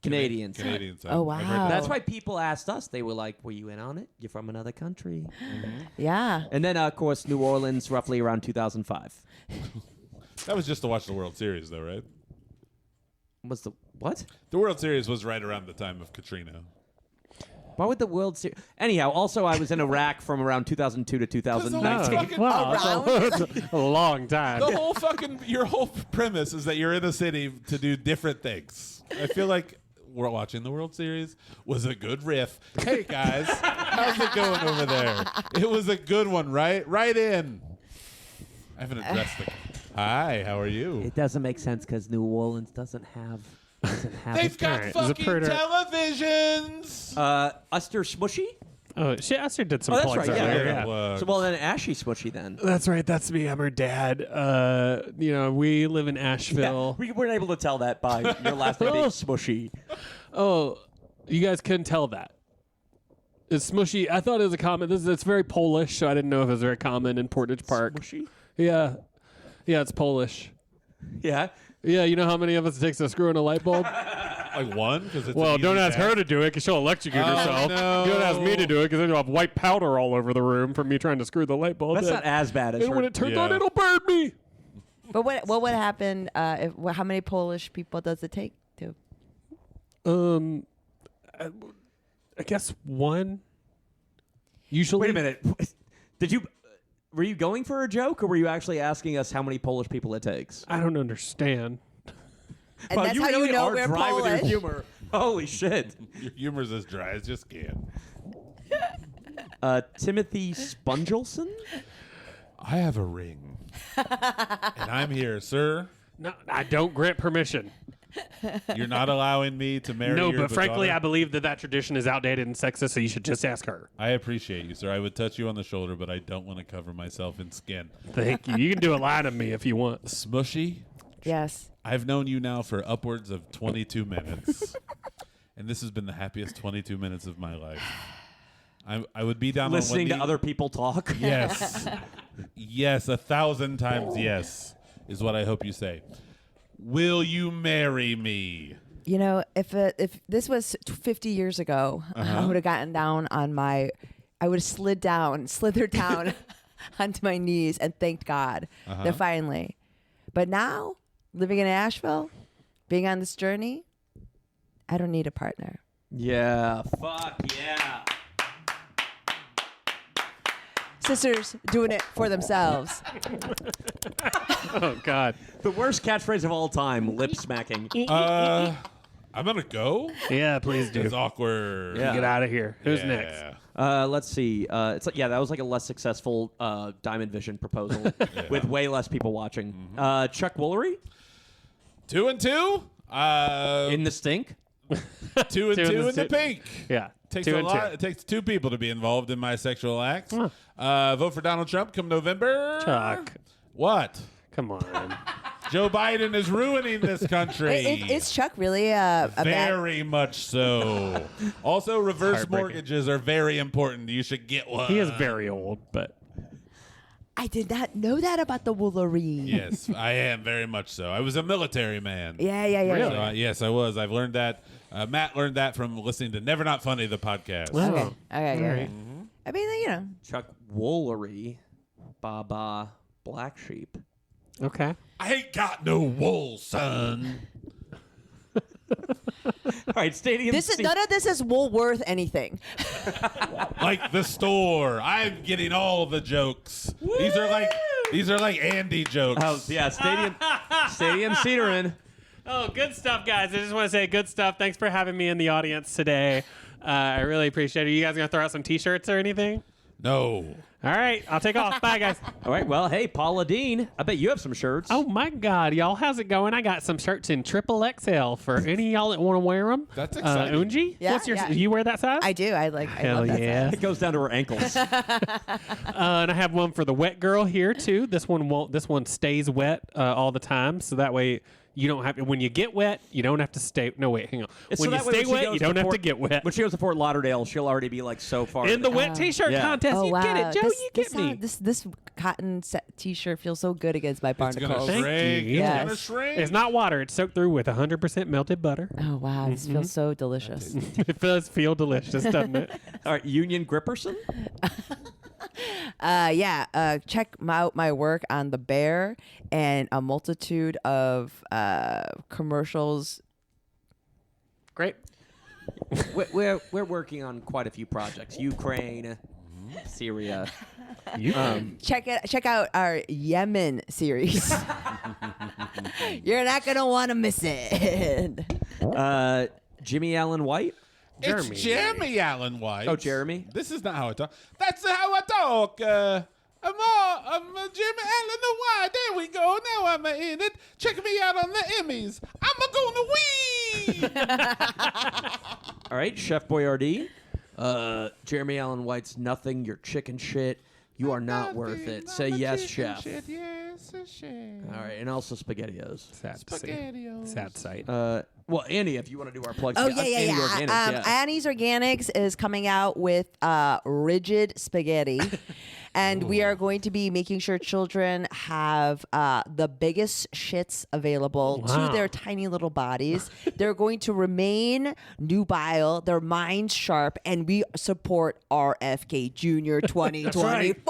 Canadian side. Canadian side. Oh, I've heard wow. that. That's why people asked us. They were like, "Were you in on it? You're from another country." Yeah. And then, of course, New Orleans, roughly around 2005. That was just to watch the World Series, though, right? Was the what? The World Series was right around the time of Katrina. Why would the World Series? Anyhow, also I was in Iraq from around 2002 to 2019. fucking wow, it's a long time. The whole your whole premise is that you're in a city to do different things. I feel like we're watching the World Series was a good riff. Hey guys, how's it going over there? It was a good one, right? Right in. I haven't addressed the. Hi, how are you? It doesn't make sense because New Orleans doesn't have. They've got Alright, fucking Zapruder. televisions. Esther Smushy. Oh, she actually did some Oh, that's plugs right. earlier. Yeah. Yeah. So well, then Ashy Smushy then. That's right. That's me. I'm her dad. We live in Asheville. we weren't able to tell that by your last name being Smushy. Oh, you guys couldn't tell that. It's Smushy. I thought it was a common. It's very Polish, so I didn't know if it was very common in Portage Park. Smushy. Yeah, it's Polish. Yeah. Yeah, you know how many of us it takes to screw in a light bulb? Like one? Because it's Well, an don't easy ask task. her to do it because she'll electrocute Oh, herself. no. You don't ask me to do it because then you'll have white powder all over the room from me trying to screw the light bulb That's in. not as bad as And her. when it turns Yeah. on, it'll burn me. But what would happen how many Polish people does it take to? I guess one. Usually. Wait a minute. Were you going for a joke, or were you actually asking us how many Polish people it takes? I don't understand. And Wow, that's you how really you know are we're dry Polish. with your humor. Holy shit. Your humor's as dry as you can. Timothy Spongelson? I have a ring. And I'm here, sir. No, I don't grant permission. You're not allowing me to marry No, your but frankly, daughter? I believe that tradition is outdated and sexist, so you should just ask her. I appreciate you, sir. I would touch you on the shoulder, but I don't want to cover myself in skin. Thank you. You can do a lie to me if you want. Smushy, Yes. I've known you now for upwards of 22 minutes. And this has been the happiest 22 minutes of my life. I would be down Listening on to one knee. other people talk? Yes. Yes, 1,000 times yes is what I hope you say. Will you marry me? You know, if this was 50 years ago, I would have gotten down on I would have slithered down onto my knees and thanked God that finally. But now, living in Asheville, being on this journey, I don't need a partner. Yeah. Fuck yeah. Sisters doing it for themselves. Oh, God. The worst catchphrase of all time, lip smacking. I'm going to go. Yeah, please do. It's awkward. Yeah. Get out of here. Who's Yeah. next? Let's see. It's like, that was like a less successful Diamond Vision proposal with way less people watching. Chuck Woolery 2 and 2. in the stink. 2 and 2 in the pink. Yeah. Takes 2 a and lot. 2. It takes 2 people to be involved in my sexual acts. Vote for Donald Trump come November. Chuck. What? Come on. Joe Biden is ruining this country. Is Chuck really a bad? Very much so. Also, reverse Heartbreaking. mortgages are very important. You should get one. He is very old, but I did not know that about the Woolery. Yes, I am very much so. I was a military man. Yeah. Really? So, yes, I was. I've learned that. Matt learned that from listening to Never Not Funny, the podcast. Oh. Okay. All right. I mean, you know. Chuck Woolery, Baba Black Sheep. Okay. I ain't got no wool, son. All right, Stadium. None of this is Woolworth anything. Like the store. I'm getting all the jokes. These are like Andy jokes. Oh yeah, Stadium Cedarin. Oh, good stuff, guys. I just want to say good stuff. Thanks for having me in the audience today. I really appreciate it. You guys going to throw out some T-shirts or anything? No. All right. I'll take off. Bye, guys. All right. Well, hey, Paula Dean. I bet you have some shirts. Oh, my God. Y'all, how's it going? I got some shirts in XXL for any of y'all that want to wear them. That's exciting. Unji? Yeah, What's your? yeah. You wear that size? I do. I Hell love that yeah. size. It goes down to her ankles. And I have one for the wet girl here too. This one won't. This one stays wet all the time, so that way you don't have to. When you get wet, you don't have to stay. No, wait, hang on. So When you that way stay she wet, goes you don't have to Fort- get wet. When she goes to Fort Lauderdale, she'll already be like so far In the wet T-shirt Yeah. contest, Oh you wow! get it, Joe. You get me. This cotton T-shirt feels so good against my It's gonna barnacles. Thank shrink. you. It's Yes. gonna shrink. It's not water. It's soaked through with 100% melted butter. Oh wow! This feels so delicious. It does feel delicious, doesn't it? All right, Union Gripperson. Check out my work on the Bear and a multitude of commercials. Great. we're working on quite a few projects. Ukraine, Syria. Check out our Yemen series. You're not gonna want to miss it. Jimmy Allen White. It's Jeremy. Jeremy Allen White. Oh, Jeremy. This is not how I talk. That's how I talk. I'm Jimmy Allen White. There we go. Now I'm in it. Check me out on the Emmys. I'm gonna win. All right, Chef Boyardee. Jeremy Allen White's Nothing. You're chicken shit. You are not worth it. Say yes, chef. Yes, chef. All right, and also SpaghettiOs. Sad to see. SpaghettiOs. Sad sight. Well, Annie, if you want to do our plugs. Oh Annie Organics, Annie's Organics is coming out with rigid spaghetti. And we are going to be making sure children have the biggest shits available Wow. to their tiny little bodies. They're going to remain nubile, their minds sharp, and we support RFK Jr. 2024.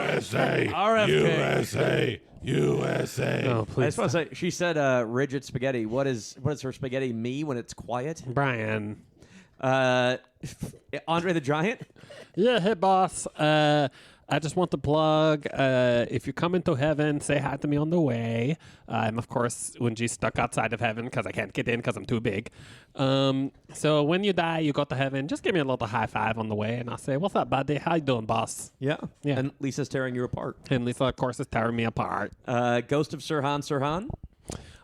USA. RFK. USA. Oh, I please. just want to say, she said rigid spaghetti. What is her spaghetti me when it's quiet? Brian. Andre the Giant? Yeah, hey, boss. I just want to plug, if you're coming to heaven, say hi to me on the way. I'm, of course, Eunji stuck outside of heaven because I can't get in because I'm too big. So when you die, you go to heaven. Just give me a little high five on the way, and I'll say, what's up, buddy? How you doing, boss? Yeah. Yeah. And Lisa's tearing you apart. And Lisa, of course, is tearing me apart. Ghost of Sirhan.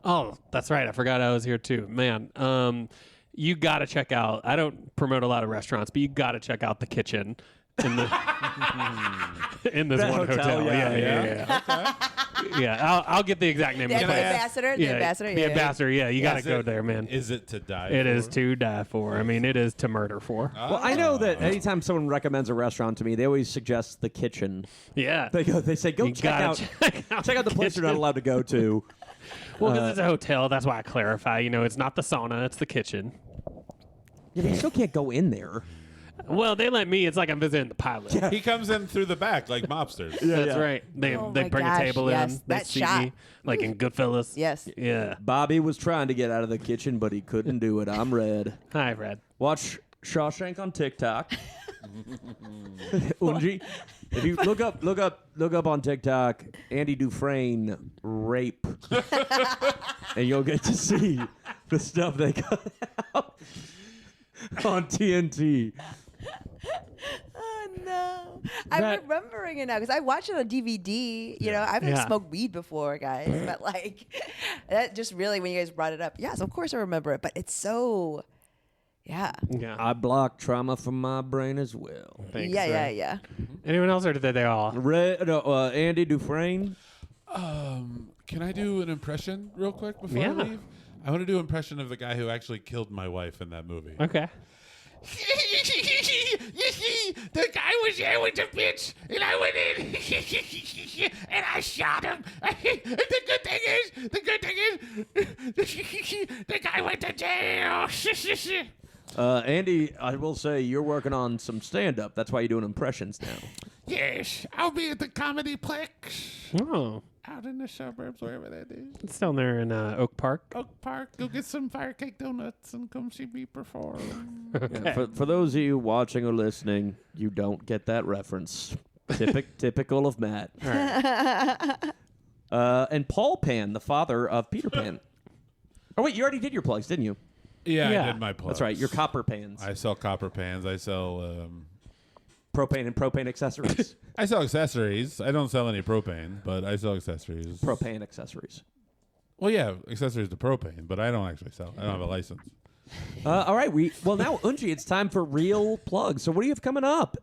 Oh, that's right. I forgot I was here, too. Man, you got to check out, I don't promote a lot of restaurants, but you got to check out the kitchen in the in this That one hotel, hotel. Yeah. Yeah, I'll get the exact name. The of the place. ambassador? The ambassador? The Yeah. ambassador, yeah. You got to go there, man. Is it to die It for? is to die for. I mean, it is to murder for. Well, I know that anytime someone recommends a restaurant to me, they always suggest the kitchen. Yeah. They say, go You check out the place you're not allowed to go to. Well, because it's a hotel. That's why I clarify. You know, it's not the sauna. It's the kitchen. Yeah, but you still can't go in there. Well, they let me. It's like I'm visiting the pilot. He comes in through the back like mobsters. That's right. They Oh they my bring gosh, a table yes. in. They That seat shot. me like in Goodfellas. Yes. Yeah. Bobby was trying to get out of the kitchen, but he couldn't do it. I'm red. Hi, Fred. Watch Shawshank on TikTok. Eunji, if you look up on TikTok, Andy Dufresne rape, and you'll get to see the stuff they got out on TNT. Oh no! I'm That- remembering it now because I watched it on DVD. You know, I haven't Yeah. smoked weed before, guys, but like that just really when you guys brought it up, yes, of course I remember it. But it's so, yeah, Yeah. I block trauma from my brain as well. Thanks, yeah, Fred. yeah. Anyone else, or did they all? Andy Dufresne. Can I do an impression real quick before I Yeah. leave? I want to do an impression of the guy who actually killed my wife in that movie. Okay. You see, the guy was there with the bitch, and I went in, and I shot him. The good thing is, the guy went to jail. Andy, I will say you're working on some stand-up. That's why you're doing impressions now. Yes, I'll be at the Comedy Plex Oh, out in the suburbs, wherever that is. it's down there in Oak Park. Oak Park, go get some fire cake donuts and come see me perform. Yeah, for those of you watching or listening, you don't get that reference. Typical of Matt. and Paul Pan, the father of Peter Pan. Oh wait, you already did your plugs, didn't you? Yeah, Yeah. I did my plugs. That's right. Your copper pans, I sell copper pans. I sell propane and propane accessories, I sell accessories. I don't sell any propane, but I sell accessories. propane accessories. Well, yeah, accessories to propane, but I don't actually sell. I don't have a license. All right, now Eunji, it's time for real plugs. So what do you have coming up?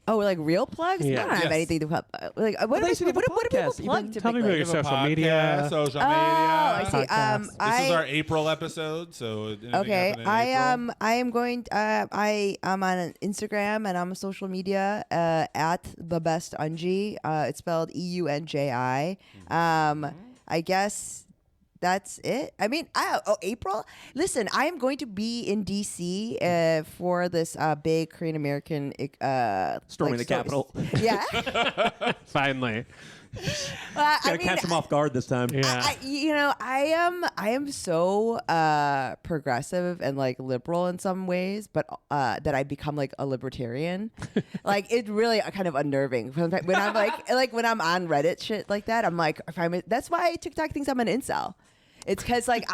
Oh, like real plugs? Yeah. I don't have Yes. anything to plug. Like, what do they said you have a people podcast. plug Even- Tell me about typically? your social Podcast, media. social Oh, media. I see. Podcast. This is our April episode, so anything Okay, happen in April? I am going. I am on Instagram and I'm on social media at the best Eunji. It's spelled EUNJI. I guess that's it. I mean, April. Listen, I am going to be in DC for this big Korean American Storming the Capitol. Yeah, Finally. Gotta catch them off guard this time. Yeah. I am so progressive and like liberal in some ways, but that I become like a libertarian. Like it's really kind of unnerving when I'm like when I'm on Reddit shit like that. I'm like, that's why TikTok thinks I'm an incel. It's because like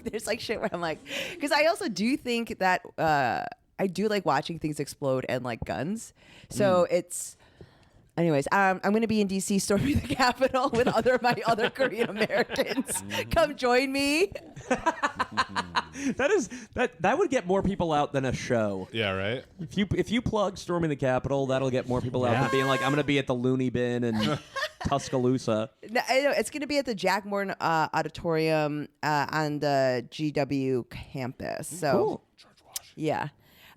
there's like shit where I'm like, because I also do think that I do like watching things explode and like guns. So it's. Anyways, I'm going to be in DC storming the Capitol with my other Korean Americans. Come join me. That would get more people out than a show. Yeah, right. If you plug storming the Capitol, that'll get more people out Yeah. than being like, I'm gonna be at the Looney Bin in Tuscaloosa. No, I know, it's going to be at the Jack Morton Auditorium on the GW campus. So, Cool. yeah.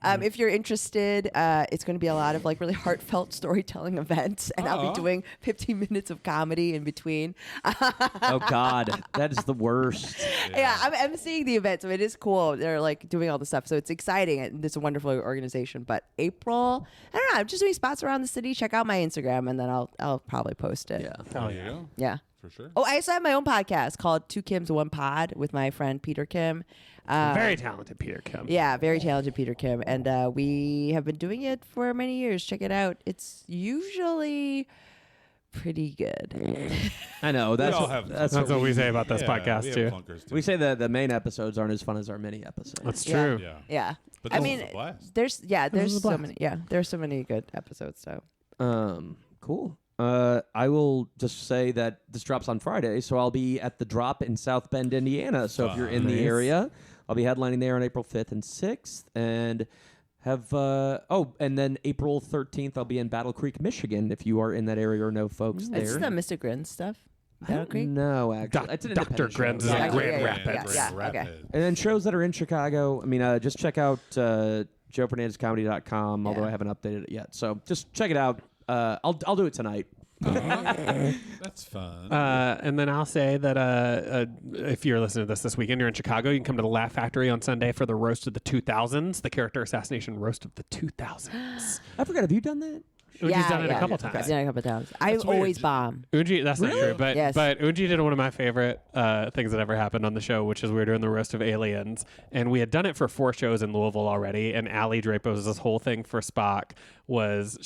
If you're interested, it's going to be a lot of like really heartfelt storytelling events, and I'll be doing 15 minutes of comedy in between. Oh God, that is the worst. Yeah, I'm seeing the event, so it is cool. They're like doing all the stuff, so it's exciting. And it's a wonderful organization. But April, I don't know. I'm just doing spots around the city. Check out my Instagram, and then I'll probably post it. Yeah. Oh, There you yeah. go. Yeah. For sure. Oh, I also have my own podcast called Two Kims One Pod with my friend Peter Kim. Very talented Peter Kim. Yeah, very talented Peter Kim, and we have been doing it for many years. Check it out. It's usually pretty good. I know. That's all what, have that's That's what what we say about this Yeah, podcast, we have too. clunkers, too. we say. The main episodes aren't as fun as our mini episodes. That's Yeah. true. Yeah. Yeah, But I this mean, is a blast. there's is a so blast. many. Yeah, there's so many good episodes. So Cool. I will just say that this drops on Friday, so I'll be at the Drop in South Bend, Indiana. So if you're in the Nice. area, I'll be headlining there on April 5th and 6th, and have and then April 13th I'll be in Battle Creek, Michigan. If you are in that area or know folks there. it's the Mr. Grin stuff. Battle Creek. No, actually, it's an Dr. independent Grins show. is Yeah, in Grand yeah, Rapids. yeah. Rapid. Okay. And then shows that are in Chicago. I mean, just check out JoeFernandezComedy.com. Although Yeah. I haven't updated it yet, so just check it out. I'll do it tonight. That's fun. And then I'll say that if you're listening to this weekend, you're in Chicago, you can come to the Laugh Factory on Sunday for the Roast of the 2000s, the Character Assassination Roast of the 2000s. I forgot. Have you done that? Unji's done it a couple I've times. done it a couple times. I weird. always bomb. Unji, that's not true, but Yes. but Unji did one of my favorite things that ever happened on the show, which is we were doing the Roast of Aliens, and we had done it for 4 shows in Louisville already. And Allie Drapo's whole thing for Spock was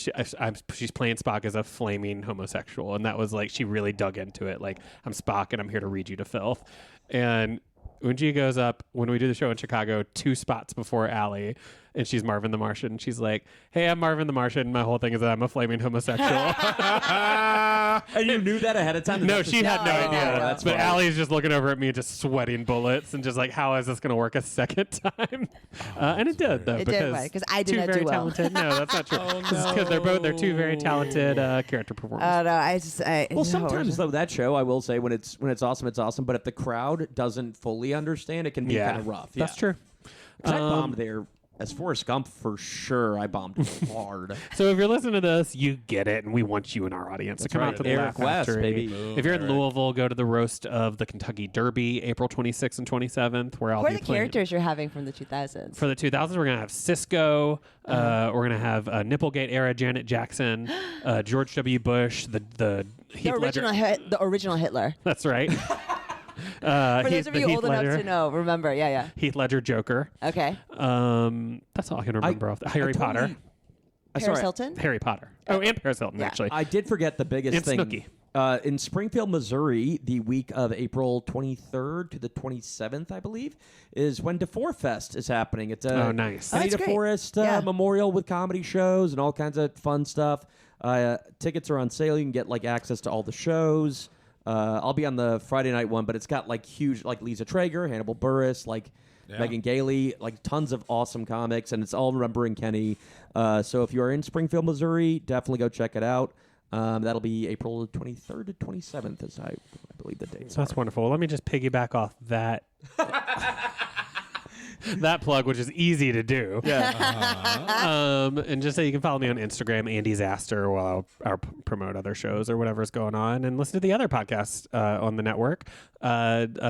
she's playing Spock as a flaming homosexual, and that was like she really dug into it. Like, I'm Spock, and I'm here to read you to filth. And Unji goes up when we do the show in Chicago 2 spots before Allie, and she's Marvin the Martian. She's like, "Hey, I'm Marvin the Martian. My whole thing is that I'm a flaming homosexual." And you knew that ahead of time? No, she had no No, idea. no, that's but fine. Allie's just looking over at me, just sweating bullets, and just like, how is this going to work a second time? And it did, though, It did because work, 'cause I did two not do very well. talented. No, that's not true. Because they're 2 very talented character performers. No, Well, sometimes though that show, I will say, when it's awesome, it's awesome. But if the crowd doesn't fully understand, it can be yeah, kind of rough. That's true. 'Cause I bombed there as Forrest Gump for sure. I bombed hard. So if you're listening to this, you get it, and we want you in our audience to come right. out to the Eric Laugh West, Factory. baby. Boom, If you're in Eric. Louisville, go to the Roast of the Kentucky Derby, April 26th and 27th, where I'll Who are be the playing. characters you're having from the 2000s? For the 2000s, we're going to have Cisco. We're going to have Nipplegate era Janet Jackson, George W. Bush, the Heath Ledger. The original Hitler. That's right. For those of you old enough to know, remember. Yeah. Heath Ledger Joker. Okay. That's all I can remember. Harry Potter. Paris Hilton. Harry Potter. Oh, and Paris Hilton, Yeah. actually. I did forget the biggest And thing. Snooki. In Springfield, Missouri, the week of April 23rd to the 27th, I believe, is when DeForest is happening. It's a nice. Oh, Andy that's great. DeForest memorial with comedy shows and all kinds of fun stuff. Tickets are on sale. You can get like access to all the shows. I'll be on the Friday night one, but it's got like huge, like Lisa Traeger, Hannibal Buress, like Megan Gailey, like tons of awesome comics, and it's all remembering Kenny. So if you are in Springfield, Missouri, definitely go check it out. That'll be April 23rd to 27th, as I believe the dates. That's wonderful. Well, let me just piggyback off that that plug, which is easy to do. Yeah. And just say you can follow me on Instagram, Andy's Aster, while I'll promote other shows or whatever's going on, and listen to the other podcasts on the network.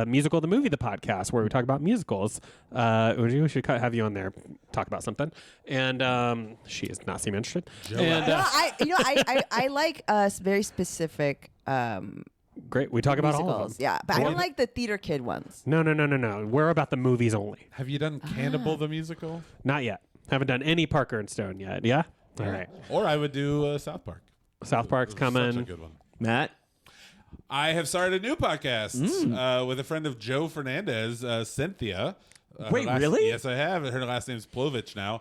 Musical the Movie, the podcast, where we talk about musicals. Eunji, we should have you on there, talk about something. And she does not seem interested. And, I like very specific great. We talk about all of musicals. them. Yeah, but I don't like the theater kid ones. No. We're about the movies only. Have you done Cannibal the musical? Not yet. Haven't done any Parker and Stone yet. Yeah? All right. Or I would do South Park. South Park's coming. Such a good one. Matt? I have started a new podcast with a friend of Joe Fernandez, Cynthia. Wait, really? Yes, I have. Her last name's Plovich now.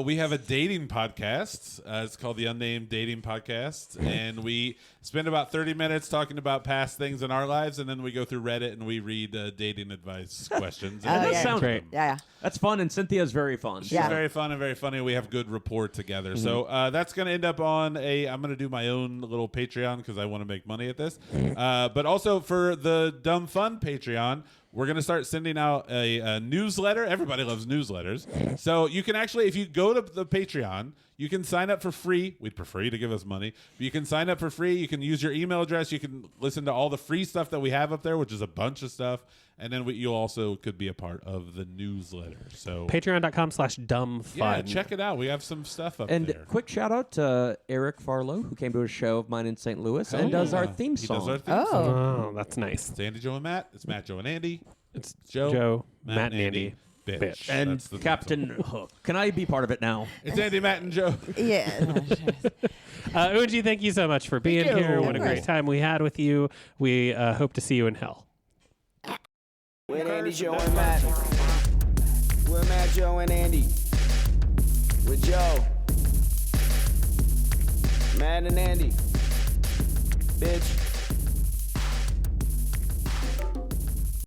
We have a dating podcast. It's called The Unnamed Dating Podcast. And we spend about 30 minutes talking about past things in our lives. And then we go through Reddit and we read dating advice questions. That yeah. sounds Great. Yeah. That's fun, and Cynthia's very fun. She's Yeah. very fun and very funny. We have good rapport together. So that's going to end up on I'm going to do my own little Patreon because I want to make money at this. But also for the Dumb Fun Patreon, we're going to start sending out a newsletter. Everybody loves newsletters. So you can actually, if you go to the Patreon, you can sign up for free. We'd prefer you to give us money. But you can sign up for free. You can use your email address. You can listen to all the free stuff that we have up there, which is a bunch of stuff. And then you also could be a part of the newsletter. So Patreon.com/dumbfun. yeah, check it out. We have some stuff up And there. quick shout out to Eric Farlow, who came to a show of mine in St. Louis and does our theme He song. does our theme song. Oh, that's nice. It's Andy, Joe, and Matt. It's Matt, Joe, and Andy. It's Joe, Matt, and Andy. Bitch. And That's the Captain Hook. Can I be part of it now? It's Andy, Matt, and Joe. Yeah. Unji, thank you so much for being you. here. Of What a great course. time we had with you. We hope to see you in hell. With Andy, Joe, and Matt. With Matt, Joe, and Andy. With Joe. Matt and Andy. Bitch.